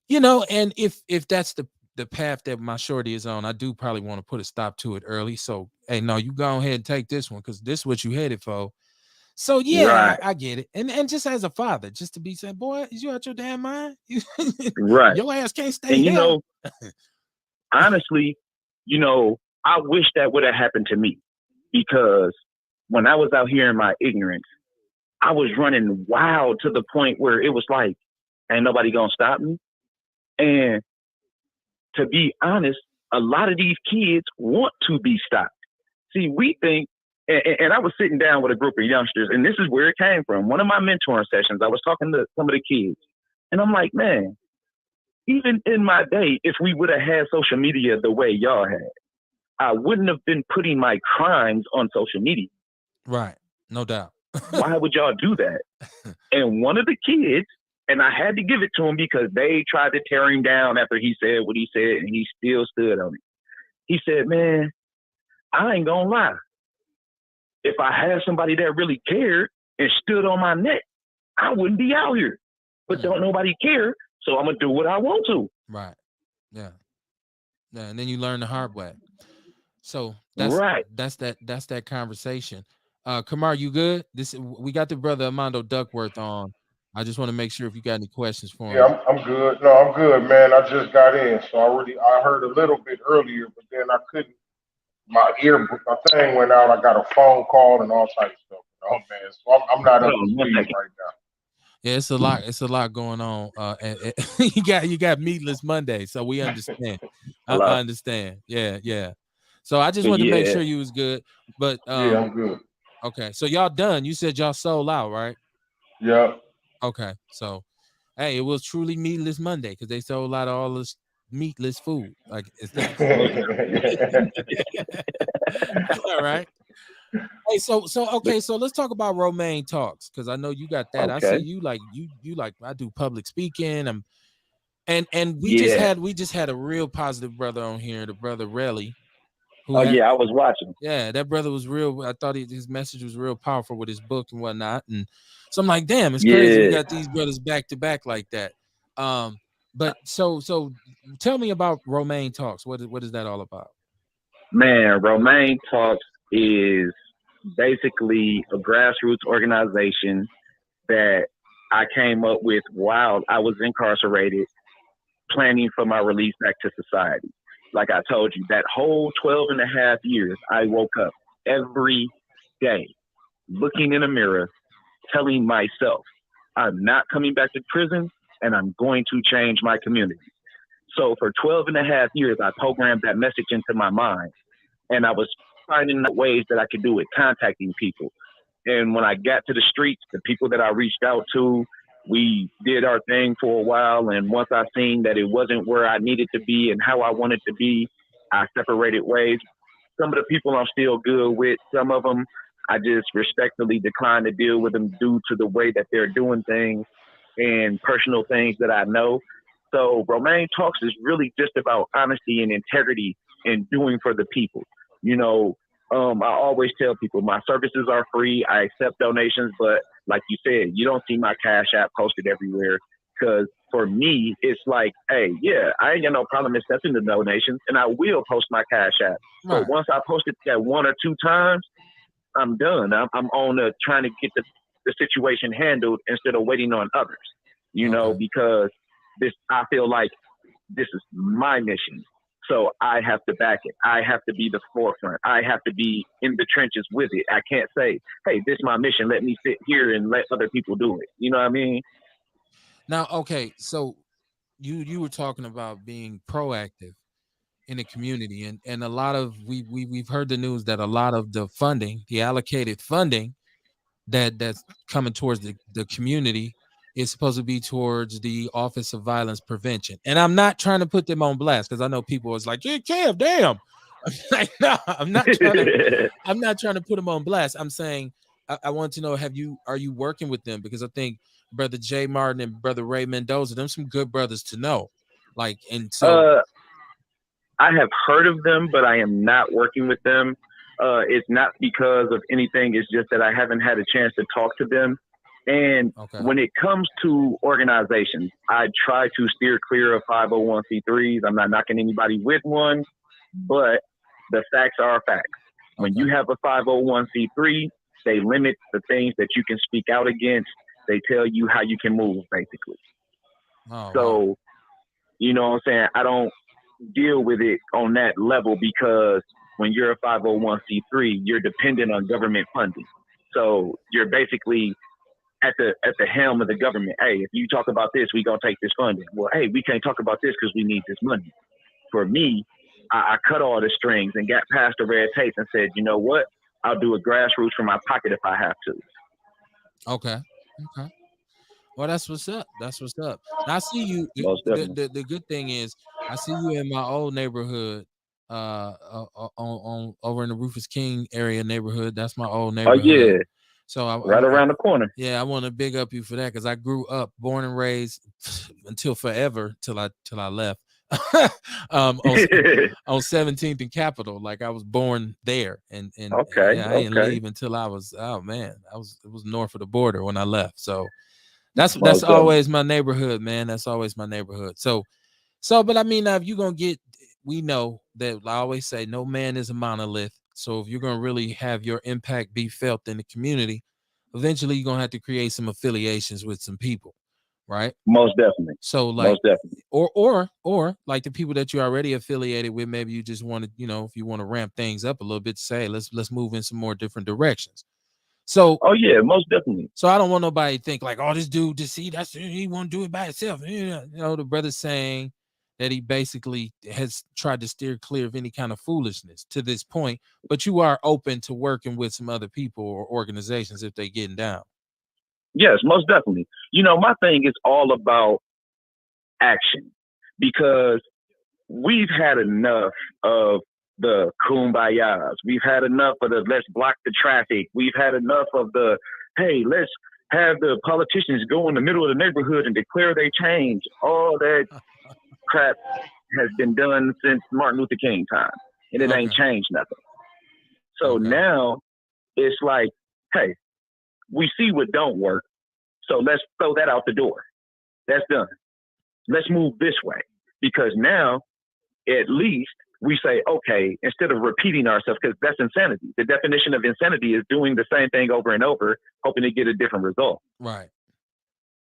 And if that's the path that my shorty is on, I do probably want to put a stop to it early. So, hey, no, you go ahead and take this one because this is what you headed for. So yeah, Right. I get it. And just as a father, just to be saying, boy, is you out your damn mind? Right. Your ass can't stay And here. honestly, I wish that would have happened to me because when I was out here in my ignorance, I was running wild to the point where it was like, ain't nobody gonna stop me. And to be honest, a lot of these kids want to be stopped. See, we think, and I was sitting down with a group of youngsters, and this is where it came from. One of my mentoring sessions, I was talking to some of the kids, and I'm like, man, even in my day, if we would have had social media the way y'all had, I wouldn't have been putting my crimes on social media. Right. No doubt. Why would y'all do that? And one of the kids, and I had to give it to him because they tried to tear him down after he said what he said, and he still stood on it. He said, man, I ain't gonna lie. If I had somebody that really cared and stood on my neck, I wouldn't be out here. But don't nobody care, so I'm gonna do what I want to. Right. Yeah. Yeah. And then you learn the hard way. So that's right. That's that conversation. Kamar, you good? We got the brother Armando Duckworth on. I just want to make sure if you got any questions for Yeah, him. I'm good. No, I'm good, man. I just got in, so I heard a little bit earlier, but then I couldn't. My thing went out. I got a phone call and all types of stuff. Man. So I'm not Hold up to on one speed second. right now. Yeah, it's a lot. It's a lot going on. And you got Meatless Monday, so we understand. I Hello. understand. Yeah, yeah. So I just wanted to make Yeah. sure you was good. But Yeah, I'm good. okay. So y'all done. You said y'all sold out, right? Yeah. Okay. So hey, it was truly Meatless Monday because they sold a lot of all this meatless food. Like it's all right. Hey, so okay, so let's talk about Romaine Talks because I know you got that. I see Okay. you like you like I do public speaking. And Yeah. we just had a real positive brother on here, the brother Relly, who Oh had yeah, I was watching. that brother was real. I thought his message was real powerful with his book and whatnot. And so I'm like, damn, it's crazy we Yeah. got these brothers back to back like that. But so tell me about Romaine Talks. What is that all about? Man, Romaine Talks is basically a grassroots organization that I came up with while I was incarcerated, planning for my release back to society. Like I told you, that whole 12 and a half years, I woke up every day looking in a mirror, telling myself, I'm not coming back to prison and I'm going to change my community. So for 12 and a half years, I programmed that message into my mind. And I was finding out ways that I could do it, contacting people. And when I got to the streets, the people that I reached out to, we did our thing for a while. And once I seen that it wasn't where I needed to be and how I wanted to be, I separated ways. Some of the people I'm still good with. Some of them I just respectfully decline to deal with them due to the way that they're doing things and personal things that I know. So Romaine Talks is really just about honesty and integrity and doing for the people. You know, I always tell people my services are free. I accept donations, but like you said, you don't see my Cash App posted everywhere because for me, it's like, hey, yeah, I ain't got no problem accepting the donations, and I will post my Cash App. Right. But once I post it that one or two times, I'm done. I'm on trying to get the situation handled instead of waiting on others. You know, Okay. because I feel like this is my mission. So I have to back it. I have to be the forefront. I have to be in the trenches with it. I can't say, hey, this is my mission. Let me sit here and let other people do it. You know what I mean? Now, okay, so you were talking about being proactive in the community, and a lot of we've heard the news that a lot of the funding, the allocated funding that's coming towards the community is supposed to be towards the Office of Violence Prevention. And I'm not trying to put them on blast because I know people was like, yeah, Kev, damn. I'm like, no, I'm not trying to put them on blast. I'm saying I want to know, are you working with them? Because I think Brother Jay Martin and Brother Ray Mendoza, them some good brothers to know. Like, and so uh, I have heard of them, but I am not working with them. It's not because of anything. It's just that I haven't had a chance to talk to them. And okay, when it comes to organizations, I try to steer clear of 501c3s. I'm not knocking anybody with one, but the facts are facts. When okay, you have a 501c3, they limit the things that you can speak out against. They tell you how you can move, basically. oh wow, So, you know what I'm saying? I don't deal with it on that level because when you're a 501c3, you're dependent on government funding. So you're basically at the helm of the government. Hey, if you talk about this, we gonna take this funding. Well, hey, we can't talk about this because we need this money. For me, I cut all the strings and got past the red tape and said, you know what? I'll do a grassroots from my pocket if I have to. okay, okay. Well, that's what's up. That's what's up. Now I see you. Most definitely. The good thing is I see you in my old neighborhood, on over in the Rufus King area neighborhood. That's my old Oh neighborhood. yeah, So right around the corner. yeah, I want to big up you for that because I grew up, born and raised until forever till I left. um, on on 17th and Capitol, like I was born there, and Okay, yeah, I didn't okay. leave until I was, oh man, it was north of the border when I left. So that's Most definitely. always my neighborhood, man. That's always my neighborhood. But I mean, now if you're gonna get, we know that I always say no man is a monolith. So if you're gonna really have your impact be felt in the community, eventually you're gonna have to create some affiliations with some people, right? Most definitely. So like, Most definitely. or like the people that you're already affiliated with, maybe you just want to, if you want to ramp things up a little bit, say let's move in some more different directions. So Oh yeah, most definitely. so I don't want nobody to think like, oh, this dude just see he won't do it by himself. The brother's saying that he basically has tried to steer clear of any kind of foolishness to this point, but you are open to working with some other people or organizations if they getting down. Yes, most definitely. You know, my thing is all about action because we've had enough of the kumbayas. We've had enough of the let's block the traffic. We've had enough of the hey, let's have the politicians go in the middle of the neighborhood and declare they change. All that crap has been done since Martin Luther King time, and it ain't Okay. changed nothing. So Okay. now it's like, hey, we see what don't work, so let's throw that out the door. That's done. Let's move this way because now at least we say, okay, instead of repeating ourselves, because that's insanity. The definition of insanity is doing the same thing over and over, hoping to get a different result. Right.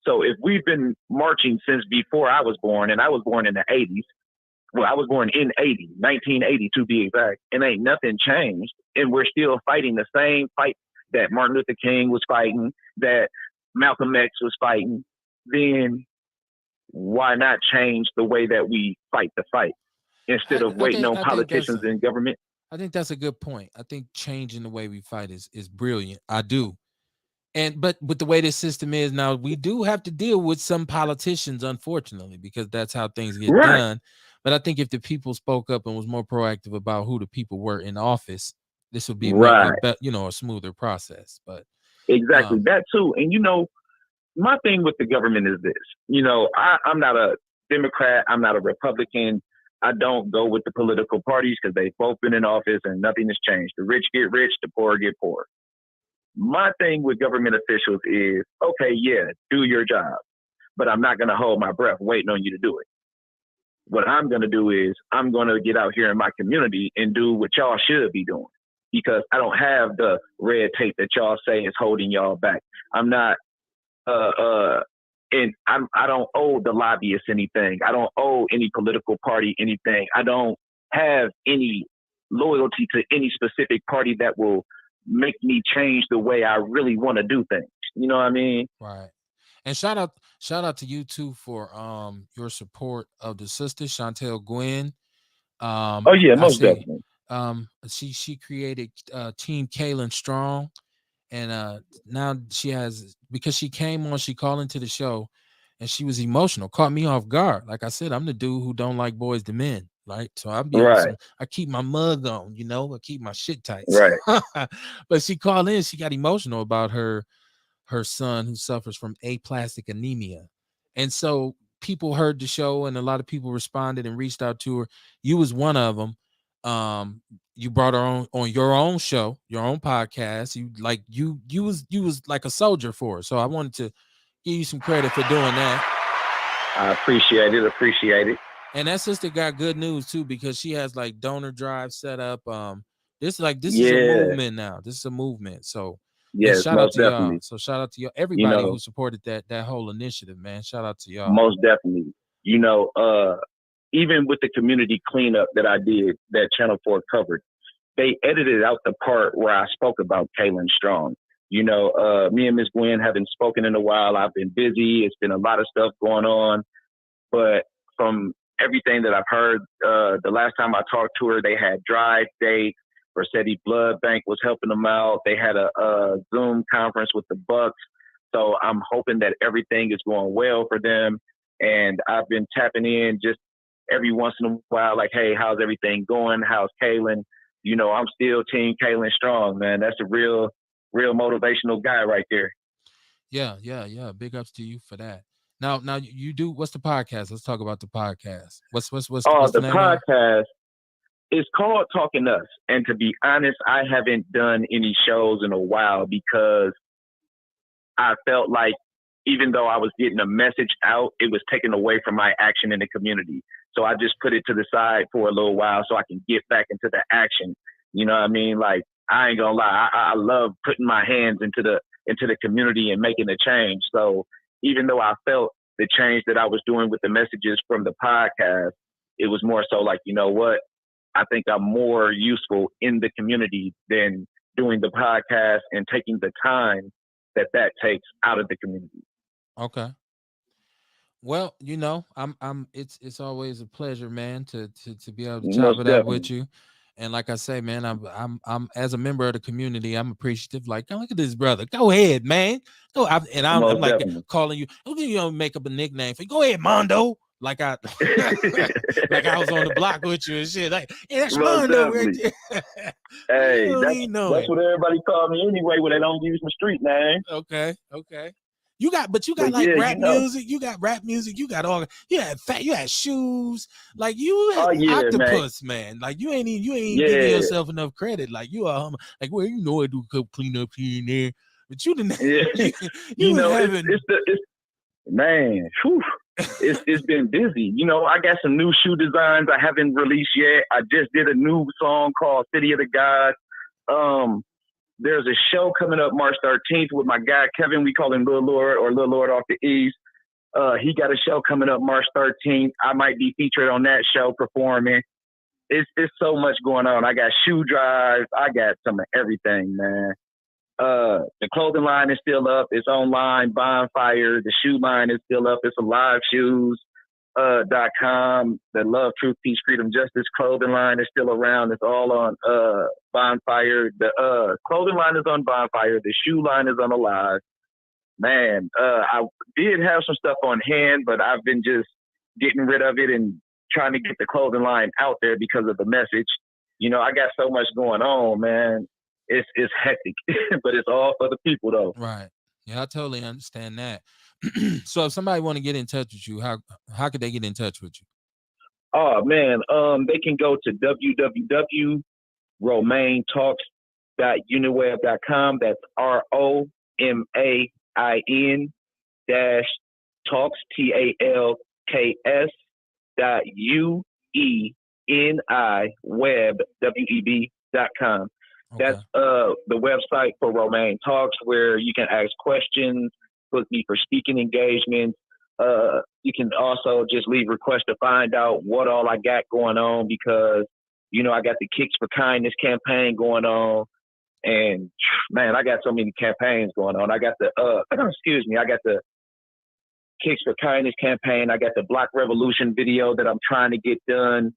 So if we've been marching since before I was born, and I was born in the 80s, well, I was born in 1980 to be exact, and ain't nothing changed. And we're still fighting the same fight that Martin Luther King was fighting, that Malcolm X was fighting, then why not change the way that we fight the fight instead of waiting on I think that's politicians and government? I think that's a good point. I think changing the way we fight is brilliant. I do. And but with the way this system is now, we do have to deal with some politicians, unfortunately, because that's how things get Right, done. But I think if the people spoke up and was more proactive about who the people were in office, this would be right, a smoother process. But exactly um, that too. And my thing with the government is this. I'm not a Democrat. I'm not a Republican. I don't go with the political parties because they've both been in office and nothing has changed. The rich get rich, the poor get poor. My thing with government officials is, okay, yeah, do your job, but I'm not going to hold my breath waiting on you to do it. What I'm going to do is I'm going to get out here in my community and do what y'all should be doing because I don't have the red tape that y'all say is holding y'all back. I'm not uh, uh, and I don't owe the lobbyists anything. I don't owe any political party anything. I don't have any loyalty to any specific party that will make me change the way I really want to do things. You know what I mean? right. And shout out to you too for your support of the sister Chantel Gwen. Oh yeah, I most say definitely. she created Team Kaylin Strong, and now she has, because she came on, she called into the show and she was emotional, caught me off guard. Like I said, I'm the dude who don't like boys to men, right? So I'll be on Right, some, I keep my mug on, I keep my shit tight. right. But she called in, she got emotional about her son who suffers from aplastic anemia. And so people heard the show and a lot of people responded and reached out to her. You was one of them. You brought her on your own show, your own podcast. You was like a soldier for her. So I wanted to give you some credit for doing that. I appreciate it. Appreciate it. And that sister got good news too, because she has like donor drive set up. This is a Yeah. movement now. This is a movement. So and Yes, shout out most to y'all. definitely. So shout out to y'all, You everybody who know, supported that whole initiative, man. Shout out to y'all. most definitely. You know, even with the community cleanup that I did, that Channel 4 covered, they edited out the part where I spoke about Kaylin Strong. Me and Miss Gwen haven't spoken in a while. I've been busy. It's been a lot of stuff going on. But from everything that I've heard, the last time I talked to her, they had drive dates. Versetti Blood Bank was helping them out. They had a Zoom conference with the Bucks. So I'm hoping that everything is going well for them. And I've been tapping in just every once in a while, like, hey, how's everything going? How's Kaylin? I'm still Team Kaylin Strong, man. That's a real motivational guy right there. Yeah, yeah, yeah. Big ups to you for that. Now you do, what's the podcast? Let's talk about the podcast. What's the The name of it? podcast is called Talking Us. And to be honest, I haven't done any shows in a while because I felt like even though I was getting a message out, it was taken away from my action in the community. So I just put it to the side for a little while so I can get back into the action. You know what I mean? Like, I ain't gonna lie, I love putting my hands into the community and making a change. So even though I felt the change that I was doing with the messages from the podcast, it was more so like, you know what? I think I'm more useful in the community than doing the podcast and taking the time that takes out of the community. Okay. Well, I'm it's always a pleasure, man, to be able to chop Most it up with definitely. you. And like I say, man, I'm as a member of the community, I'm appreciative. Like, oh, look at this brother. Go ahead, man. Go. I'm Most like definitely. calling you. Okay, make up a nickname for you. Go ahead, Mondo. Like I, like I was on the block with you and shit. Like, yeah, that's Most Mondo right definitely. there. You Hey, don't that's even know that's it. what everybody call me anyway when they don't use my street name. Okay, okay. You got But like yeah, rap music. You got rap music. You got all. You had shoes. Like you had oh yeah, man. octopus, man. Like you ain't giving Yeah, yourself enough credit. Like you are like, well, I do a couple cleanups here and there, but you didn't. yeah. You, you It's haven't. it's man. Whew, it's been busy. I got some new shoe designs I haven't released yet. I just did a new song called City of the Gods. Um, there's a show coming up March 13th with my guy Kevin. We call him Lil Lord or Lil Lord off the East. He got a show coming up March 13th. I might be featured on that show performing. It's so much going on. I got shoe drives. I got some of everything, man. The clothing line is still up. It's online, bonfire. The shoe line is still up. It's Alive Shoes. .com. The Love, Truth, Peace, Freedom, Justice clothing line is still around. It's all on Bonfire. The clothing line is on Bonfire. The shoe line is on Alive. Man, I did have some stuff on hand, but I've been just getting rid of it and trying to get the clothing line out there because of the message. You know, I got so much going on, man. It's hectic, but it's all for the people, though. Right. Yeah, I totally understand that. So if somebody want to get in touch with you, how could they get in touch with you? Oh man, they can go to www.romaintalks.uniweb.com. That's ROMAIN dash talks TALKS .UENI web.com. Okay. That's the website for Romaine Talks, where you can ask questions, book me for speaking engagements. You can also just leave requests to find out what all I got going on, because, you know, I got the Kicks for Kindness campaign going on. And man, I got so many campaigns going on. I got the, excuse me, I got the Kicks for Kindness campaign. I got the Black Revolution video that I'm trying to get done.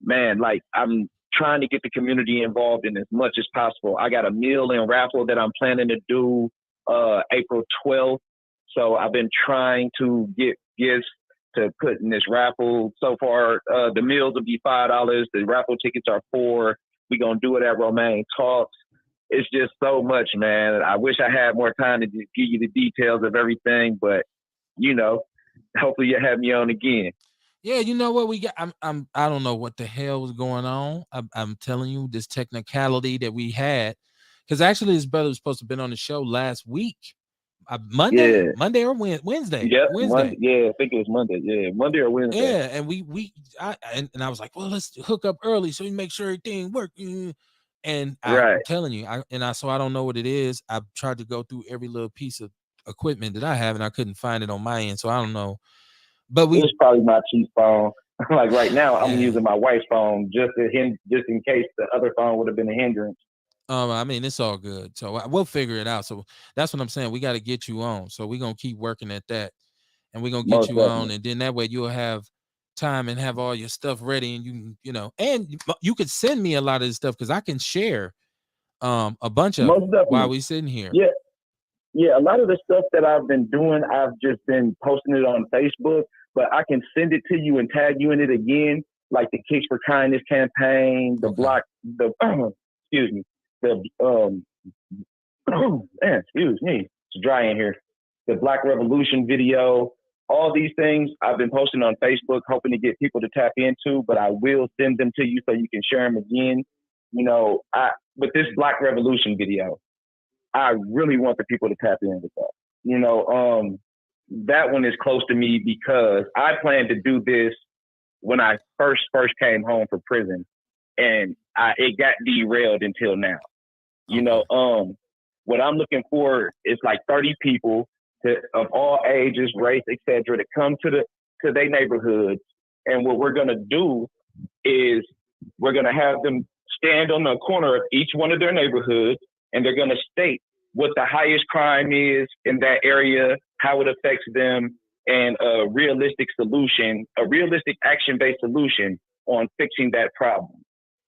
Man, like, I'm trying to get the community involved in as much as possible. I got a meal and raffle that I'm planning to do April 12th. So I've been trying to get gifts to put in this raffle. So far, the meals will be $5. The raffle tickets are $4. We're going to do it at Romaine Talks. It's just so much, man. I wish I had more time to just give you the details of everything, but, you know, hopefully you'll have me on again. Yeah, you know what we got? I don't know what the hell was going on. I'm telling you, this technicality that we had, because actually his brother was supposed to have been on the show last week. Monday or Wednesday. Yep, Wednesday. I think it was Monday. Yeah, Monday or Wednesday. Yeah, and I was like, well, let's hook up early so we make sure everything works. And I'm telling you, so I don't know what it is. I've tried to go through every little piece of equipment that I have, and I couldn't find it on my end. So I don't know. But it's probably my cheap phone. Like right now, I'm using my wife's phone just in case the other phone would have been a hindrance. I mean, it's all good. So we'll figure it out. So that's what I'm saying. We got to get you on. So we're going to keep working at that, and we're going to get you on. And then that way you'll have time and have all your stuff ready. And and you could send me a lot of this stuff, because I can share a bunch of it while we sitting here. Yeah. Yeah. A lot of the stuff that I've been doing, I've just been posting it on Facebook, but I can send it to you and tag you in it again, like the Kicks for Kindness campaign, the excuse me. Excuse me, it's dry in here. The Black Revolution video, all these things I've been posting on Facebook, hoping to get people to tap into, but I will send them to you so you can share them again. You know, with this Black Revolution video, I really want the people to tap in with that. You know, that one is close to me because I planned to do this when I first came home from prison, and it got derailed until now. You know, what I'm looking for is like 30 people of all ages, race, etc., to come to their neighborhoods. And what we're going to do is we're going to have them stand on the corner of each one of their neighborhoods, and they're going to state what the highest crime is in that area, how it affects them, and a realistic solution, a realistic action-based solution on fixing that problem.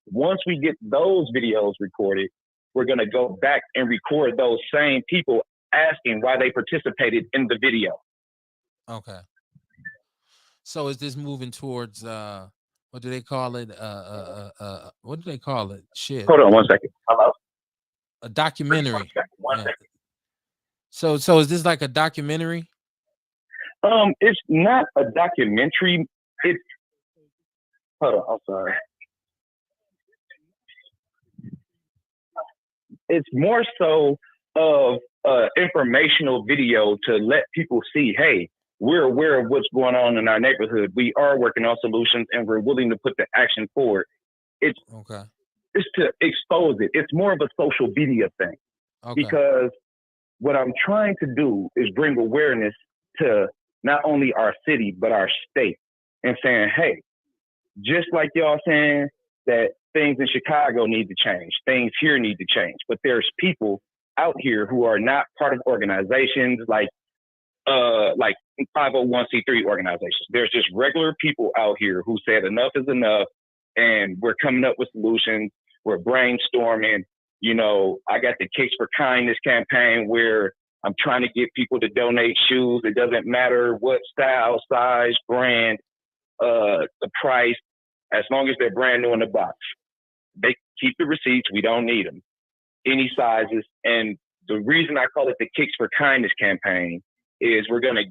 Once we get those videos recorded, we're going to go back and record those same people asking why they participated in the video. Okay. So is this moving towards what do they call it? What do they call it? Shit. Hold on 1 second. Hello? A documentary. 1 second. One second. So is this like a documentary? It's not a documentary. It's hold on, I'm sorry. It's more so of informational video to let people see, hey, we're aware of what's going on in our neighborhood. We are working on solutions, and we're willing to put the action forward. It's to expose it. It's more of a social media thing. Because what I'm trying to do is bring awareness to not only our city, but our state, and saying, hey, just like y'all saying that things in Chicago need to change, things here need to change, but there's people out here who are not part of organizations like 501c3 organizations. There's just regular people out here who said enough is enough, and we're coming up with solutions. We're brainstorming. You know, I got the Kicks for Kindness campaign where I'm trying to get people to donate shoes. It doesn't matter what style, size, brand, the price, as long as they're brand new in the box. They keep the receipts. We don't need them. Any sizes. And the reason I call it the Kicks for Kindness campaign is we're going to,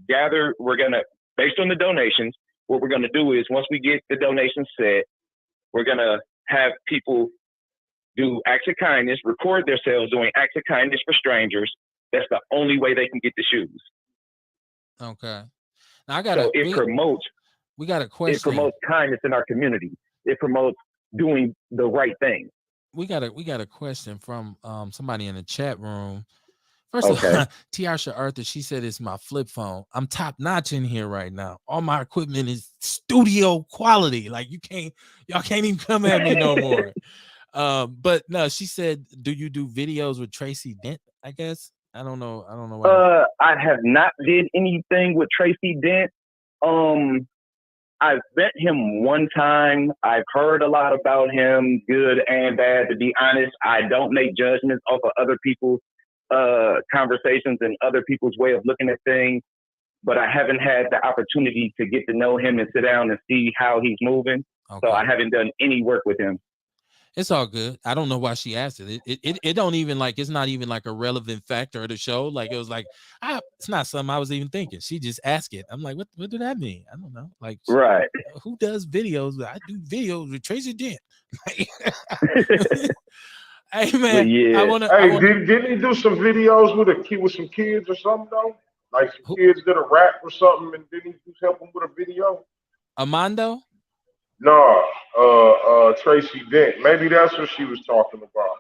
based on the donations, what we're going to do is once we get the donations set, we're going to have people do acts of kindness, record themselves doing acts of kindness for strangers. That's the only way they can get the shoes. Okay. Now we got a question. It promotes kindness in our community. It promotes doing the right thing. We got a question from somebody in the chat room. First of all, Tiarsha Arthur, she said it's my flip phone. I'm top notch in here right now. All my equipment is studio quality. Like y'all can't even come at me no more. But no, she said, do you do videos with Tracy Dent? I guess I don't know. I have not did anything with Tracy Dent. I've met him one time. I've heard a lot about him, good and bad. To be honest, I don't make judgments off of other people's conversations and other people's way of looking at things. But I haven't had the opportunity to get to know him and sit down and see how he's moving. Okay. So I haven't done any work with him. It's all good. I don't know why she asked it. It don't even like, it's not even like a relevant factor of the show. Like it was like, it's not something I was even thinking. She just asked it. I'm like, what did that mean? I don't know. Like, right. Who does videos? I do videos with Tracy Dent. Hey man, yeah. Didn't he do some videos with some kids or something though? Like some kids did a rap or something, and didn't he just help them with a video? Amando? No, Tracy Dent. Maybe that's what she was talking about.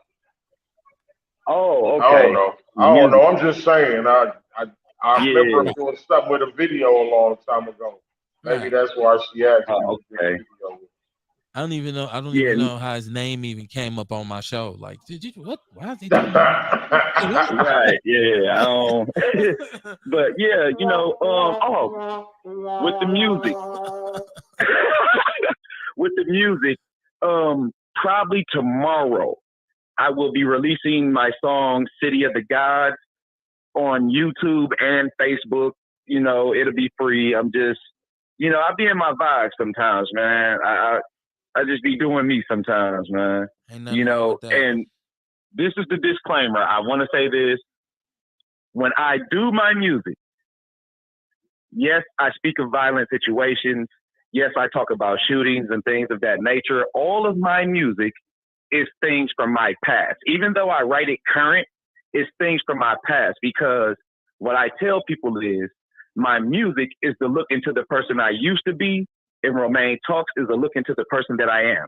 Oh, okay. I don't know. I'm just saying. I remember doing something with a video a long time ago. Maybe that's why she asked me to do a video. I don't even know how his name even came up on my show. Like, did you what? Why is he doing that? Right, yeah. But yeah, you know, with the music. With the music, probably tomorrow I will be releasing my song City of the Gods on YouTube and Facebook. You know, it'll be free. I'm just, you know, I be in my vibe sometimes, man. I just be doing me sometimes, man. You know, and this is the disclaimer. I want to say this. When I do my music, yes, I speak of violent situations. Yes, I talk about shootings and things of that nature. All of my music is things from my past. Even though I write it current, it's things from my past, because what I tell people is my music is the look into the person I used to be, and Romaine Talks is a look into the person that I am.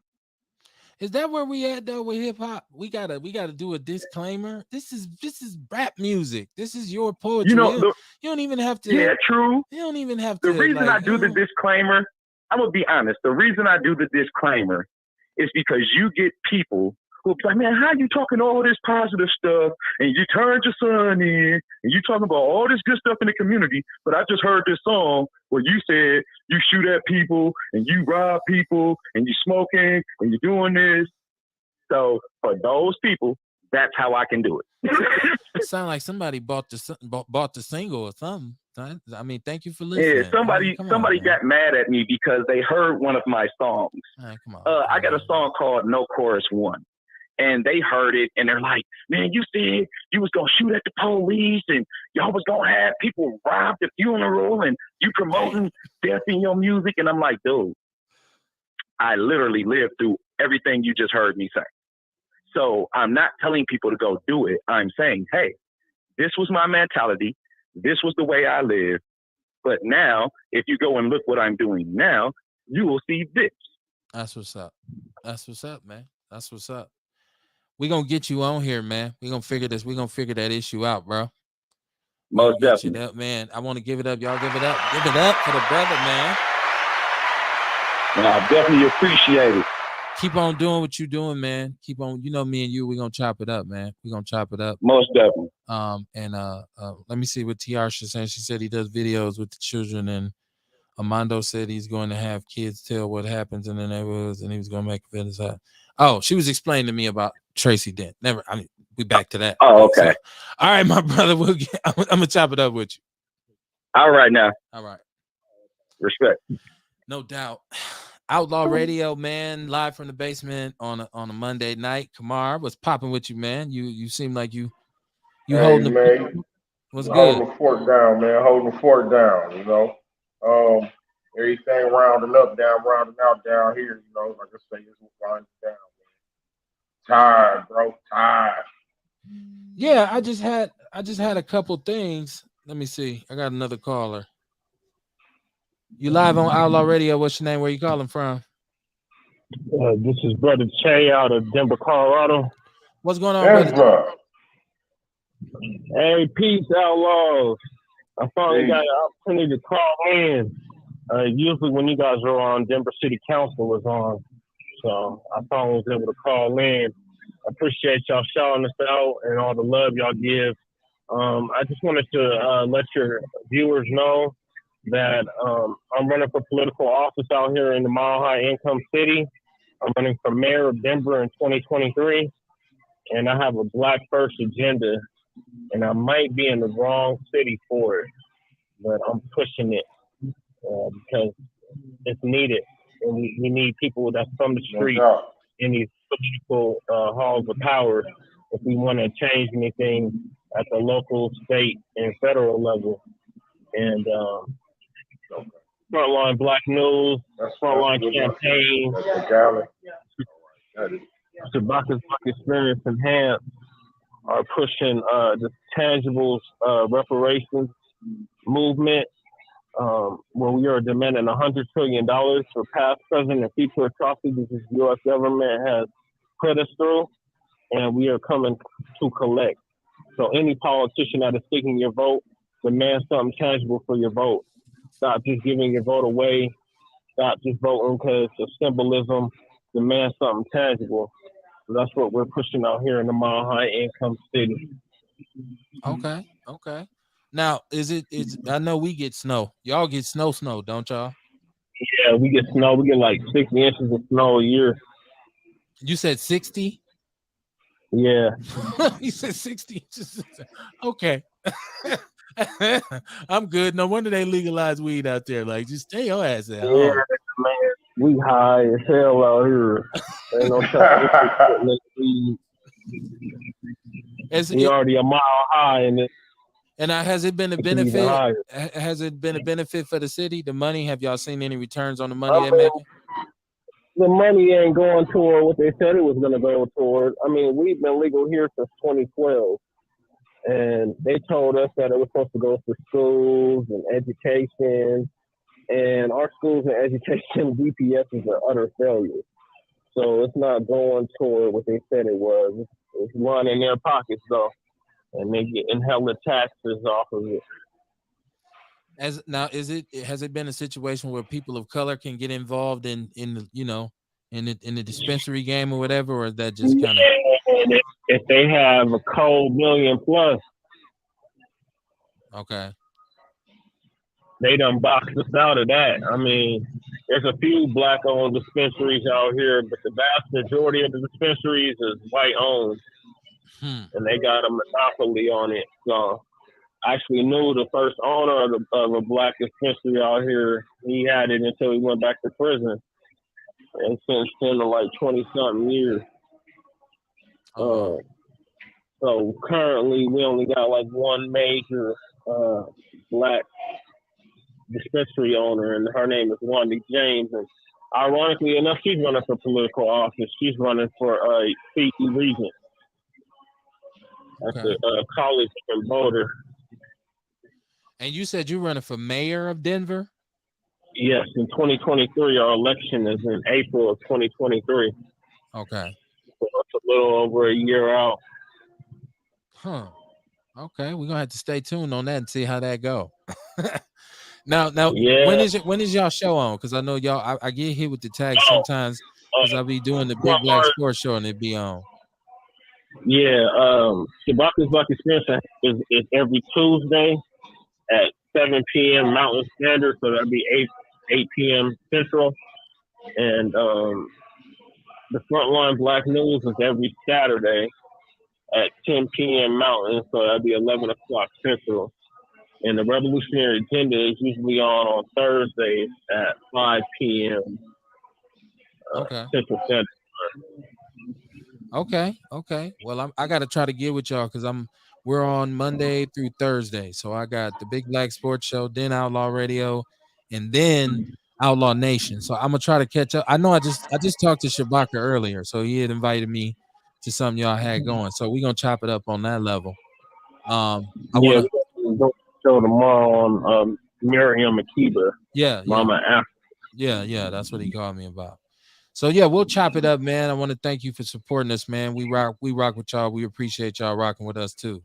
Is that where we at though with hip hop? We gotta do a disclaimer. This is rap music. This is your poetry. You know, you don't even have to. Yeah, true. You don't even have to. The reason I do the disclaimer, I'm gonna be honest. The reason I do the disclaimer is because you get people who be like, man, how you talking all this positive stuff and you turned your son in and you talking about all this good stuff in the community, but I just heard this song where you said you shoot at people and you rob people and you smoking and you're doing this. So for those people, that's how I can do it. It sounds like somebody bought the single or something. I mean, thank you for listening. Yeah, somebody got mad at me because they heard one of my songs. Right, come on. I got a song called No Chorus One. And they heard it, and they're like, man, you said you was going to shoot at the police, and y'all was going to have people rob the funeral, and you promoting death in your music. And I'm like, dude, I literally lived through everything you just heard me say. So I'm not telling people to go do it. I'm saying, hey, this was my mentality. This was the way I live. But now, if you go and look what I'm doing now, you will see this. That's what's up. That's what's up, man. That's what's up. We're going to get you on here, man. We're going to figure this. We're going to figure that issue out, bro. Most definitely. Up, man. I want to give it up. Y'all give it up. Give it up for the brother, man. I definitely appreciate it. keep on doing what you're doing, man. Keep on, you know, me and you, we're gonna chop it up, man. We're gonna chop it up. Most definitely. And let me see what Tiarsha said. She said he does videos with the children, and Armando said he's going to have kids tell what happens in the neighborhoods, and he was gonna make a business out. Oh, she was explaining to me about Tracy Dent. Never, I mean, we back to that. Oh, okay. So, all right, my brother, I'm gonna chop it up with you. All right now. All right. Respect. No doubt. Outlaw Radio, man, live from the basement on a Monday night. Kamar, what's popping with you, man? You seem like you Hey holding man, the what's good? holding the fort down, man. Holding the fort down. You know, um, everything rounding up, down, rounding out down here. You know, like I say, it's winding down. Tired, bro. Tired. Yeah, I just had a couple things. Let me see. I got another caller. You live on Outlaw Radio. What's your name? Where you calling from? This is Brother Che out of Denver, Colorado. What's going on, brother? Denver. Hey, peace, Outlaws. I finally Peace. got an opportunity to call in. Usually when you guys are on, Denver City Council was on. So I finally was able to call in. I appreciate y'all shouting us out and all the love y'all give. I just wanted to let your viewers know that I'm running for political office out here in the Mile High Income City. I'm running for mayor of Denver in 2023, and I have a Black First agenda, and I might be in the wrong city for it, but I'm pushing it because it's needed, and we need people that's from the No street doubt. in these political halls of power if we want to change anything at the local, state, and federal level. And Frontline Black News, That's Frontline good. Campaign, That's the galley. That is. Shabaka's Black Experience Enhanced are pushing the tangibles reparations movement, where we are demanding $100 trillion for past, present, and future atrocities the U.S. government has put us through, and we are coming to collect. So any politician that is seeking your vote, demand something tangible for your vote. Stop just giving your vote away. Stop just voting because of symbolism. Demand something tangible. So that's what we're pushing out here in the Mile High Income City. Okay. Now, I know we get snow. Y'all get snow, don't y'all? Yeah, we get snow. We get like 60 inches of snow a year. You said 60? Yeah. You said 60 inches. Okay. I'm good. No wonder they legalize weed out there. Like, just stay your ass at home. Yeah, man. We high as hell out here. Ain't no telling. We already a mile high in it. And has it been a benefit? Has it been a benefit for the city? The money? Have y'all seen any returns on the money they're making? The money ain't going toward what they said it was going to go toward. I mean, we've been legal here since 2012. And they told us that it was supposed to go to schools and education. And our schools and education DPS is an utter failure. So it's not going toward what they said it was. It's running their pockets, though. And they getting hella taxes off of it. Has it been a situation where people of color can get involved in the dispensary game or whatever, or is that just kind of if they have a cold million plus? Okay. They done boxed us out of that. I mean, there's a few black-owned dispensaries out here, but the vast majority of the dispensaries is white-owned. And they got a monopoly on it. So I actually knew the first owner of a black dispensary out here. He had it until he went back to prison. And since then, like 20-something years. So currently, we only got like one major black dispensary owner, and her name is Wanda James. And ironically enough, she's running for political office. She's running for Fee Regent at the college in Boulder. And you said you're running for mayor of Denver? Yes, in 2023. Our election is in April of 2023. Okay. So it's a little over a year out. Huh. Okay, we're gonna have to stay tuned on that and see how that go. Now, yeah. when is y'all show on? Because I know y'all, I get hit with the tag sometimes. Because I'll be doing the Big Front Black line, Sports Show and it be on. yeah. Shabaka's Black Experience is every Tuesday at 7 p.m. Mountain Standard, so that'd be 8 p.m. Central. And the Frontline Black News is every Saturday at 10 p.m. Mountain, so that'd be 11 o'clock Central. And the Revolutionary Agenda is usually on Thursdays at 5 p.m. Okay. Central Standard. Okay. Well, I got to try to get with y'all because we're on Monday through Thursday. So I got the Big Black Sports Show, then Outlaw Radio, and then Outlaw Nation. So I'm gonna try to catch up. I know I just talked to Shabaka earlier, so he had invited me to something y'all had going. So we're gonna chop it up on that level. I Yeah, wanna we're going to show tomorrow on Miriam Makeba, yeah. Mama Africa. Yeah, that's what he called me about. So yeah, we'll chop it up, man. I want to thank you for supporting us, man. We rock with y'all. We appreciate y'all rocking with us too.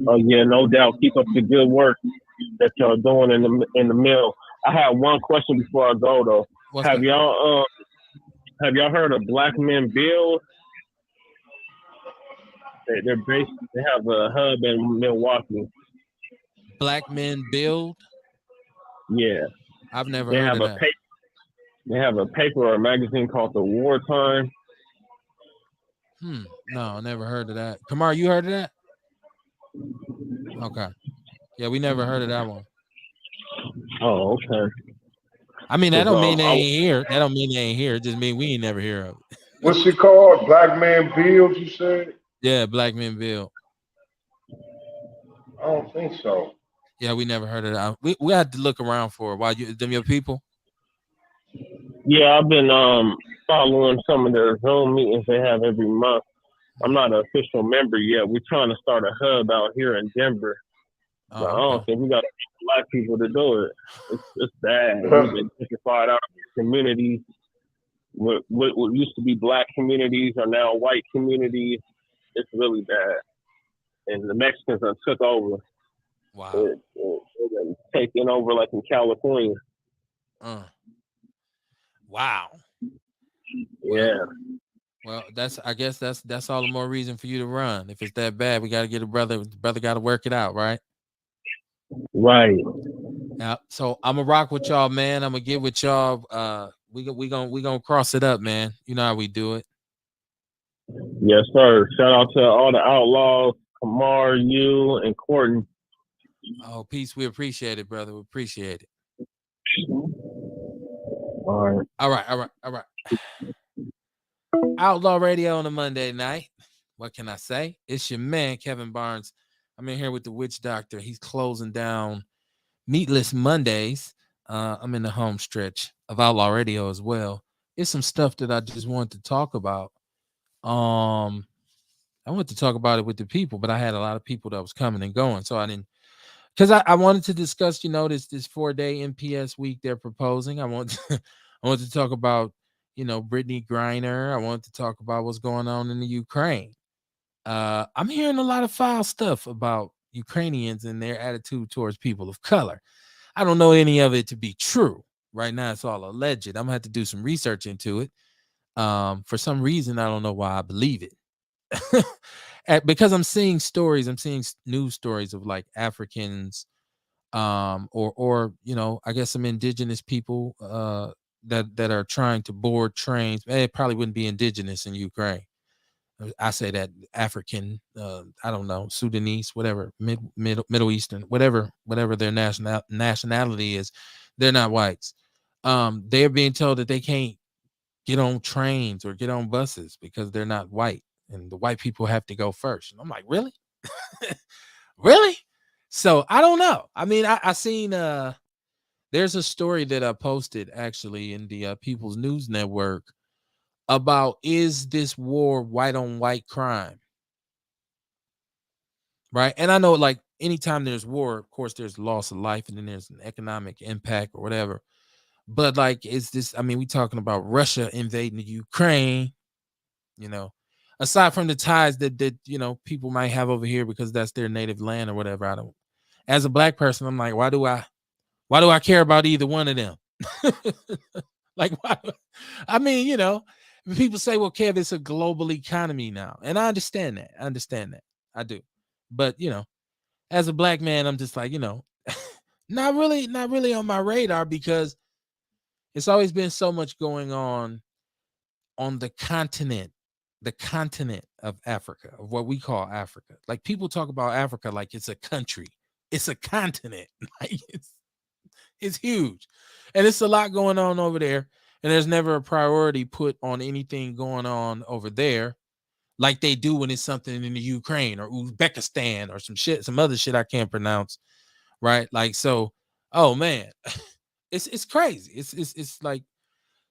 Oh yeah, no doubt. Keep up the good work that y'all doing in the mill. I have one question before I go though. What's Have that? y'all heard of Black Men Build? They're based. They have a hub in Milwaukee. Black Men Build? Yeah, I've never they heard have of a that. paper. They have a paper or a magazine called The Wartime. No, I never heard of that. Kamar, you heard of that? Okay. Yeah, we never heard of that one. Oh, okay. I mean, that don't mean they I, ain't here. That don't mean they ain't here. It just mean we ain't never hear of it. What's it called? Black Man Builds, you said? Yeah, Black Men Build. I don't think so. Yeah, we never heard of that. We had to look around for it. Why them your people? yeah, I've been following some of their Zoom meetings they have every month. I'm not an official member yet. We're trying to start a hub out here in Denver. But I Oh, don't okay. think we got black people to do it. It's bad. We've been gentrified out of communities. What used to be black communities are now white communities. It's really bad. And the Mexicans have took over. Wow. They're taking over like in California. Wow. Yeah. Well, I guess that's all the more reason for you to run. If it's that bad, we got to get a brother. The brother got to work it out, right? Right. Yeah. So I'm gonna rock with y'all, man. I'm gonna get with y'all. We gonna cross it up, man. You know how we do it. Yes, sir. Shout out to all the outlaws, Kamar, you, and Courtney. Oh, peace. We appreciate it, brother. We appreciate it. All right. Outlaw Radio on a Monday night. What can I say? It's your man, Kevin Barnes. I'm in here with the Witch Doctor. He's closing down Meatless Mondays. I'm in the home stretch of Outlaw Radio as well. It's some stuff that I just wanted to talk about. I wanted to talk about it with the people, but I had a lot of people that was coming and going, so I didn't. Because I wanted to discuss, this 4-day MPS week they're proposing. I wanted to talk about, Brittany Griner. I wanted to talk about what's going on in the Ukraine. I'm hearing a lot of foul stuff about Ukrainians and their attitude towards people of color. I don't know any of it to be true. Right now, it's all alleged. I'm gonna have to do some research into it. For some reason, I don't know why I believe it. Because I'm seeing news stories of like Africans, or I guess some indigenous people that are trying to board trains. It probably wouldn't be indigenous in Ukraine. I say that African, I don't know, Sudanese, whatever, Middle Eastern, whatever their nationality is, they're not whites. They're being told that they can't get on trains or get on buses because they're not white, and the white people have to go first. And I'm like, really? Really? So I don't know. I mean, I seen there's a story that I posted actually in the People's News Network about, is this war white on white crime? Right. And I know, like, anytime there's war, of course, there's loss of life and then there's an economic impact or whatever. But like, is this, I mean, we talking about Russia invading the Ukraine, aside from the ties that people might have over here because that's their native land or whatever. I don't, as a black person, I'm like, why do I care about either one of them? Like, why? I mean, people say, well, Kev, it's a global economy now. And I understand that. I understand that. I do. But, as a black man, I'm just like, not really on my radar because it's always been so much going on the continent of Africa, of what we call Africa. Like people talk about Africa like it's a country. It's a continent. Like it's huge. And it's a lot going on over there. And there's never a priority put on anything going on over there like they do when it's something in the Ukraine or Uzbekistan or some other shit I can't pronounce. Right. Like, so, oh man, it's crazy. It's like,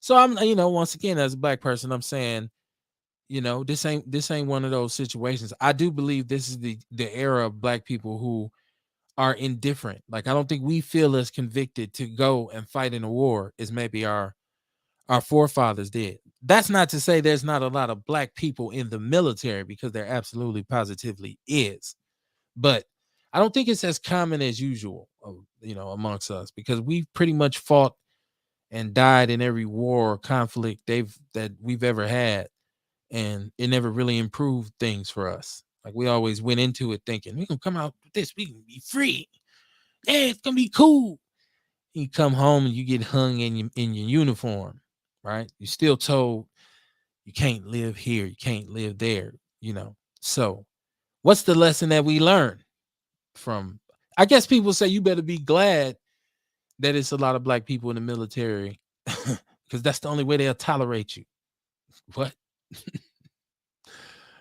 so I'm, once again, as a black person, I'm saying, this ain't one of those situations. I do believe this is the era of black people who are indifferent. Like I don't think we feel as convicted to go and fight in a war as maybe our forefathers did. That's not to say there's not a lot of black people in the military, because there absolutely positively is. But I don't think it's as common as usual, amongst us, because we've pretty much fought and died in every war or conflict that we've ever had, and it never really improved things for us. Like we always went into it thinking we can come out with this, we can be free, yeah, it's gonna be cool. You come home and you get hung in your uniform, right? You're still told you can't live here, you can't live there. So what's the lesson that we learn from? I guess people say you better be glad that it's a lot of black people in the military, because that's the only way they'll tolerate you. What?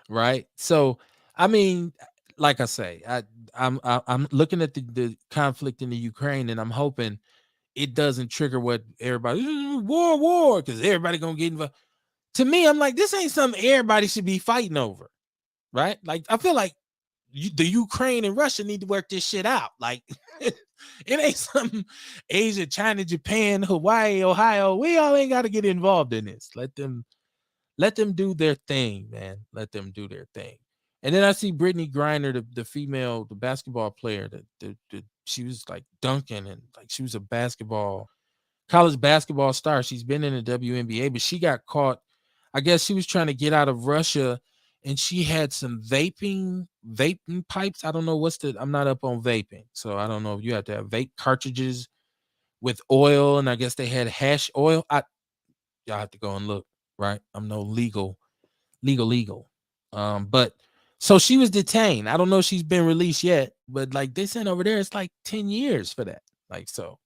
Right? So, I mean, like I say, I'm looking at the conflict in the Ukraine, and I'm hoping it doesn't trigger what everybody war because everybody gonna get involved. To me, I'm like, this ain't something everybody should be fighting over, right? Like, I feel like the Ukraine and Russia need to work this shit out. Like, it ain't something Asia, China, Japan, Hawaii, Ohio. We all ain't got to get involved in this. Let them do their thing, man. Let them do their thing. And then I see Brittany Griner, the female, the basketball player, she was like dunking, and like she was a college basketball star. She's been in the WNBA, but she got caught. I guess she was trying to get out of Russia, and she had some vaping pipes. I don't know I'm not up on vaping, so I don't know if you have to have vape cartridges with oil, and I guess they had hash oil. Y'all have to go and look, right? I'm no legal. But so she was detained. I don't know if she's been released yet, but like they sent over there, it's like 10 years for that. Like, so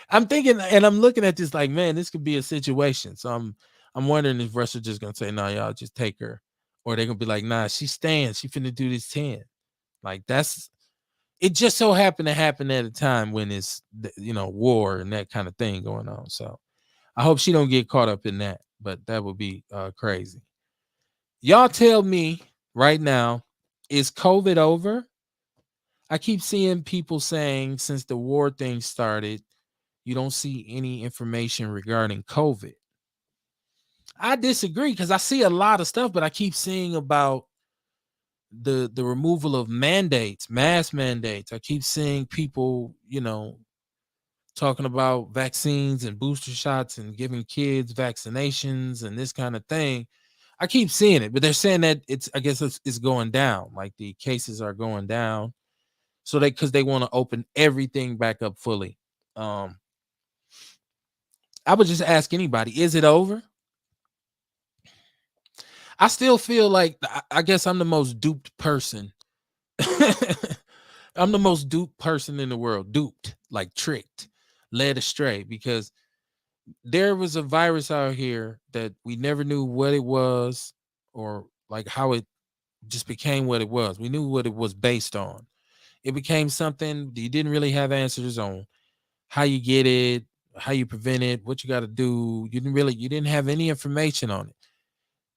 I'm thinking, and I'm looking at this like, man, this could be a situation. So I'm wondering if Russia just gonna say, no, y'all just take her, or they're gonna be like, nah, she's staying. She finna do this 10. Like that's it. Just so happened to happen at a time when it's war and that kind of thing going on. So I hope she don't get caught up in that. But that would be crazy. Y'all tell me right now, is COVID over? I keep seeing people saying since the war thing started, you don't see any information regarding COVID. I disagree because I see a lot of stuff, but I keep seeing about the removal of mandates, mass mandates. I keep seeing people, talking about vaccines and booster shots and giving kids vaccinations and this kind of thing. I keep seeing it, but they're saying that I guess it's going down. Like the cases are going down. So because they want to open everything back up fully. I would just ask anybody, is it over? I still feel like I guess I'm the most duped person. I'm the most duped person in the world. Duped, like tricked, led astray, because there was a virus out here that we never knew what it was or like how it just became what it was. We knew what it was based on. It became something you didn't really have answers on. How you get it, how you prevent it, what you got to do. You didn't have any information on it.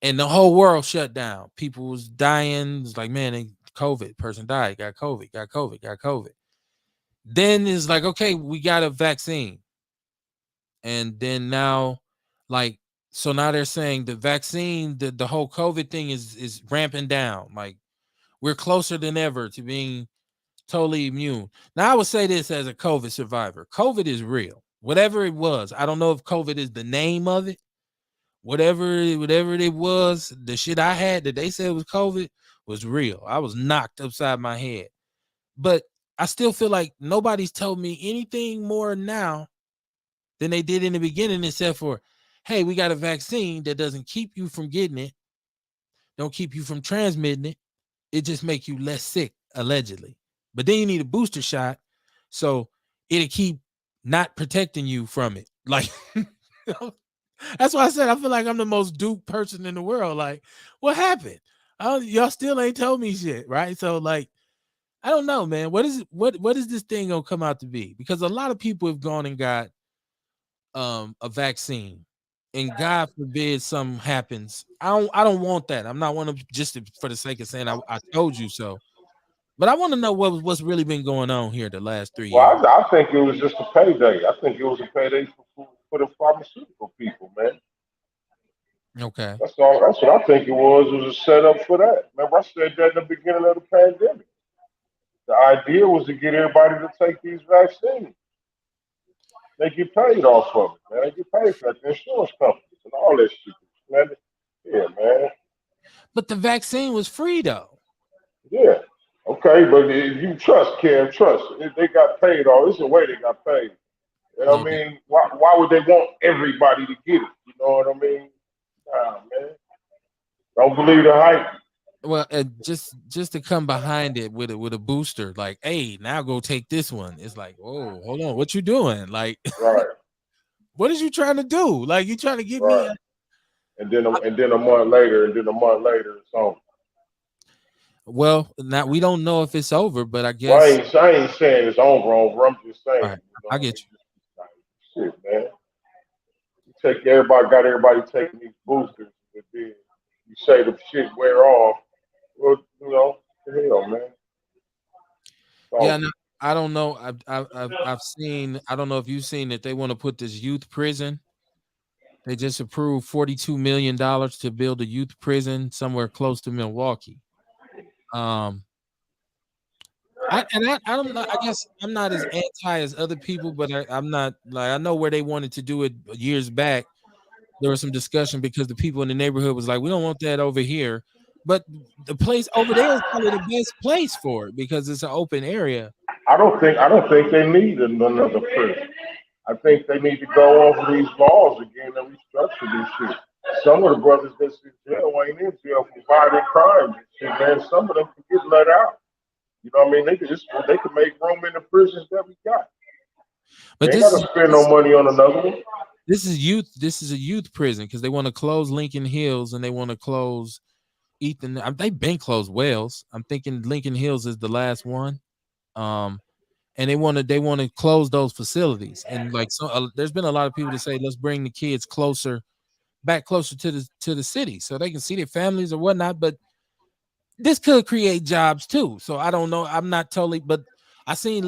And the whole world shut down. People was dying. It's like, man, COVID, person died, got COVID, got COVID, got COVID. Then it's like, okay, we got a vaccine. And then now, like, so now they're saying the vaccine, the whole COVID thing is ramping down. Like, we're closer than ever to being totally immune. Now, I would say this as a COVID survivor. COVID is real. whatever it was. I don't know if COVID is the name of it. Whatever it was, the shit I had that they said was COVID was real. I was knocked upside my head. But I still feel like nobody's told me anything more now than they did in the beginning, except for, hey, we got a vaccine that doesn't keep you from getting it, don't keep you from transmitting it. It just make you less sick, allegedly. But then you need a booster shot, so it'll keep not protecting you from it. Like, that's why I said I feel like I'm the most duped person in the world. Like, what happened? Y'all still ain't told me shit, right? So, like, I don't know, man. What is this thing gonna come out to be? Because a lot of people have gone and got a vaccine, and God forbid something happens. I don't want that. I'm not one of just for the sake of saying I told you so. But I want to know what's really been going on here the last 3 years. Well, I think it was just a payday. I think it was a payday for the pharmaceutical people, man. Okay. That's all. That's what I think it was. It was a setup for that. Remember, I said that in the beginning of the pandemic. The idea was to get everybody to take these vaccines. They get paid off of it, man. They get paid for that. The insurance companies and all that shit. Man. Yeah, man. But the vaccine was free though. Yeah. Okay, but if you trust, Cam, trust. If they got paid off, it's the way they got paid. You know No what I doubt. mean? Why would they want everybody to get it? You know what I mean? Nah, man. Don't believe the hype. Well, just to come behind it with a booster, like, hey, now go take this one. It's like, whoa, hold on, what you doing? Like, Right, what is you trying to do? Like, you trying to get me? right. And then a month later, it's on. Well, now we don't know if it's over, but I Well, guess I ain't saying it's over. I'm just saying, right. you know I what I get mean? you. Just like, shit, man. You take everybody taking these boosters, but then you say the shit wear off. Well, you know, the hell, man. Yeah, So no, I don't know. I've seen. I don't know if you've seen that they want to put this youth prison. They just approved $42 million to build a youth prison somewhere close to Milwaukee. Um, I don't know. I guess I'm not as anti as other people, but I'm not like I know where they wanted to do it years back. There was some discussion because the people in the neighborhood was like, we don't want that over here. But the place over there is probably the best place for it because it's an open area. I don't think they need another prison. I think they need to go over these laws again and restructure this shit. Some of the brothers that's in jail ain't in jail for violent crimes and shit, man. Some of them can get let out. You know what I mean? They can make room in the prisons that we got. But They ain't got to spend no money on another one. this is youth. This is a youth prison because they want to close Lincoln Hills and they want to close Ethan. They've been closed Wells. I'm thinking Lincoln Hills is the last one. Um, and they want to close those facilities. And like so, there's been a lot of people to say, let's bring the kids back closer to the city, so they can see their families or whatnot. But this could create jobs too. So I don't know. I'm not totally, but I seen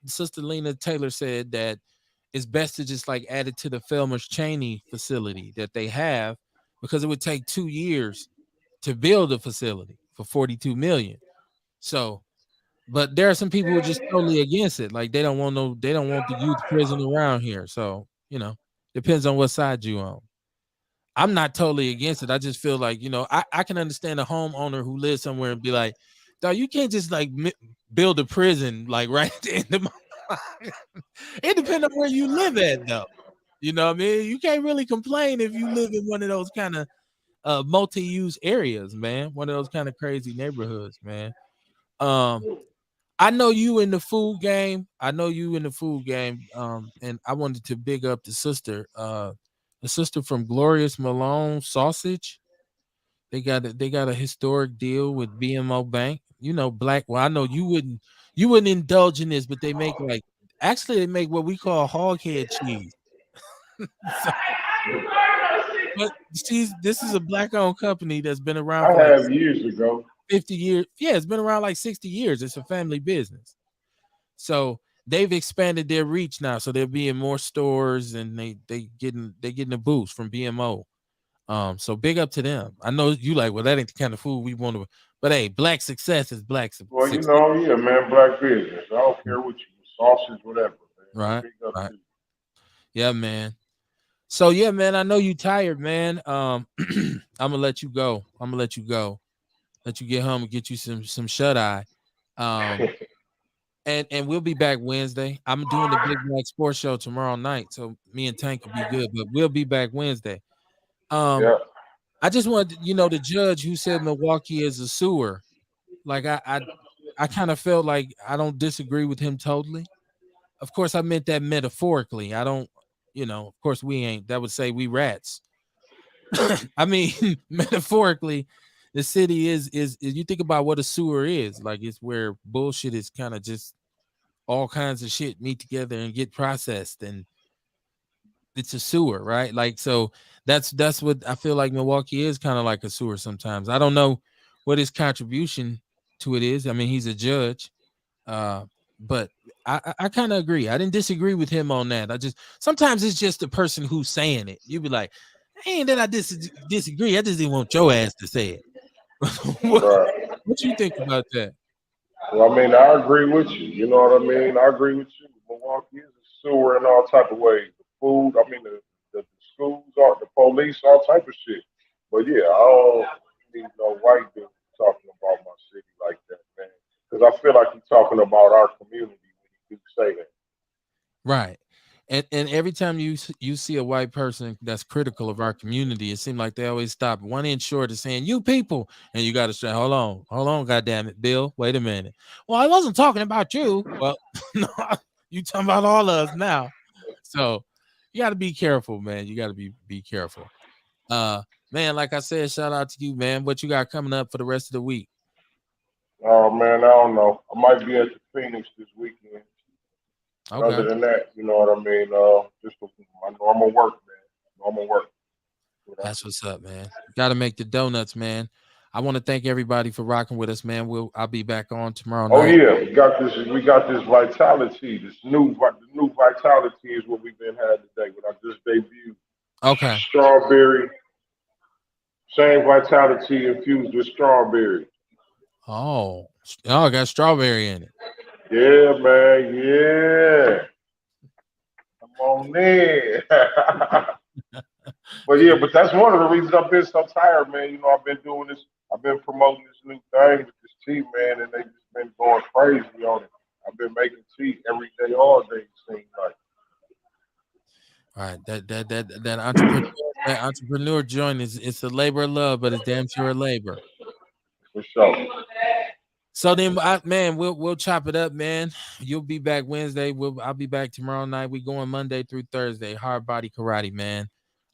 Sister Lena Taylor said that it's best to just like add it to the Felmers Cheney facility that they have because it would take 2 years to build a facility for 42 million. So, but there are some people who are just totally against it. Like they don't want the youth prison around here. So, depends on what side you on. I'm not totally against it. I just feel like, I can understand a homeowner who lives somewhere and be like, dog, you can't just like build a prison like right at the end of my It depends on where you live at though. You know what I mean? You can't really complain if you live in one of those kind of multi-use areas, man. One of those kind of crazy neighborhoods, man. Um, I know you in the food game. I know you in the food game. And I wanted to big up the sister from Glorious Malone Sausage. They got a historic deal with BMO Bank. Black. Well, I know you wouldn't indulge in this, but they make what we call hog head cheese. So, but this is a black owned company that's been around I for like have years ago. 50 years. Yeah, it's been around like 60 years. It's a family business. So they've expanded their reach now. So they'll be in more stores and they getting a boost from BMO. So big up to them. I know you like, well, that ain't the kind of food we want to, but hey, black success is black Well, you success. know, yeah, man, black business. I don't care what you sausage, whatever, man. Right, Big up right. to you. Yeah, man. So yeah, man, I know you tired, man. I'm gonna let you go. I'm gonna let you go. Let you get home and get you some shut eye. Um, and we'll be back Wednesday. I'm doing the Big Black Sports Show tomorrow night, so me and Tank will be good, but we'll be back Wednesday. Um, Yeah. I just wanted, the judge who said Milwaukee is a sewer. Like I kind of felt like I don't disagree with him totally. Of course, I meant that metaphorically. I don't, of course we ain't. That would say we rats. I mean, metaphorically, the city is you think about what a sewer is. Like it's where bullshit is kind of just all kinds of shit meet together and get processed, and it's a sewer, right? Like so that's what I feel like Milwaukee is, kind of like a sewer sometimes. I don't know what his contribution to it is. I mean, he's a judge. But I kind of agree. I didn't disagree with him on that. I just sometimes it's just the person who's saying it. You be like, ain't that I disagree. I just didn't want your ass to say it. what, Right. what you think about that? Well, I mean, I agree with you. You know what I mean? I agree with you. Milwaukee is a sewer in all type of ways. The food, I mean, the schools, the police, all type of shit. But yeah, I don't need no white dude talking about my city like that, man. Because I feel like he's talking about our community when he do say that. Right. And every time you see a white person that's critical of our community, it seems like they always stop 1 inch short of saying "you people," and you got to say, hold on, goddamn it, Bill, wait a minute. Well, I wasn't talking about you. Well, no, you talking about all of us now. So you got to be careful, man. You got to be careful. Uh, Man, like I said, shout out to you, man. What you got coming up for the rest of the week? Oh man, I don't know. I might be at the Phoenix this weekend. But other Okay, than that, you know what I mean. Just my normal work, man. Normal work. You know. that's what's up, man. Got to make the donuts, man. I want to thank everybody for rocking with us, man. I'll be back on tomorrow Oh night. yeah, we got this. We got this vitality. The new vitality is what we've been had today. When I just debuted Okay. strawberry, same vitality infused with strawberry. I got strawberry in it. Yeah, man. Yeah, come on in. But yeah, but that's one of the reasons I've been so tired, man. You know, I've been doing this. I've been promoting this new thing with this tea, man, and they just been going crazy on it. I've been making tea every day, all day. It seems like All right, that entrepreneur joint is it's a labor of love, but it's damn sure a labor. for sure. So then, man, we'll chop it up, man. You'll be back Wednesday. I'll be back tomorrow night. We going Monday through Thursday. Hard body karate, man.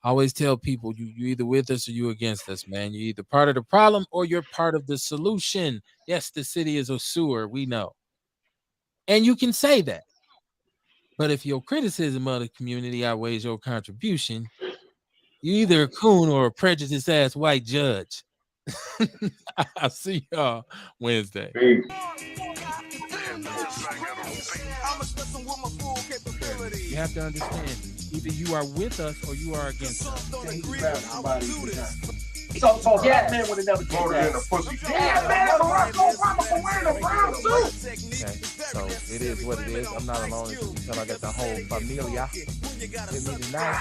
I always tell people you either with us or you against us, man. You're either part of the problem or you're part of the solution. Yes, the city is a sewer. We know, and you can say that. But if your criticism of the community outweighs your contribution, you either a coon or a prejudiced ass white judge. I'll see y'all Wednesday. Peace. You have to understand, either you are with us or you are against us. So black man would have never did Voted in that. the pussy. Yeah, man, Barack Obama for wearing a brown suit. Okay, so it is what it is. I'm not alone until I got the whole familia with me tonight.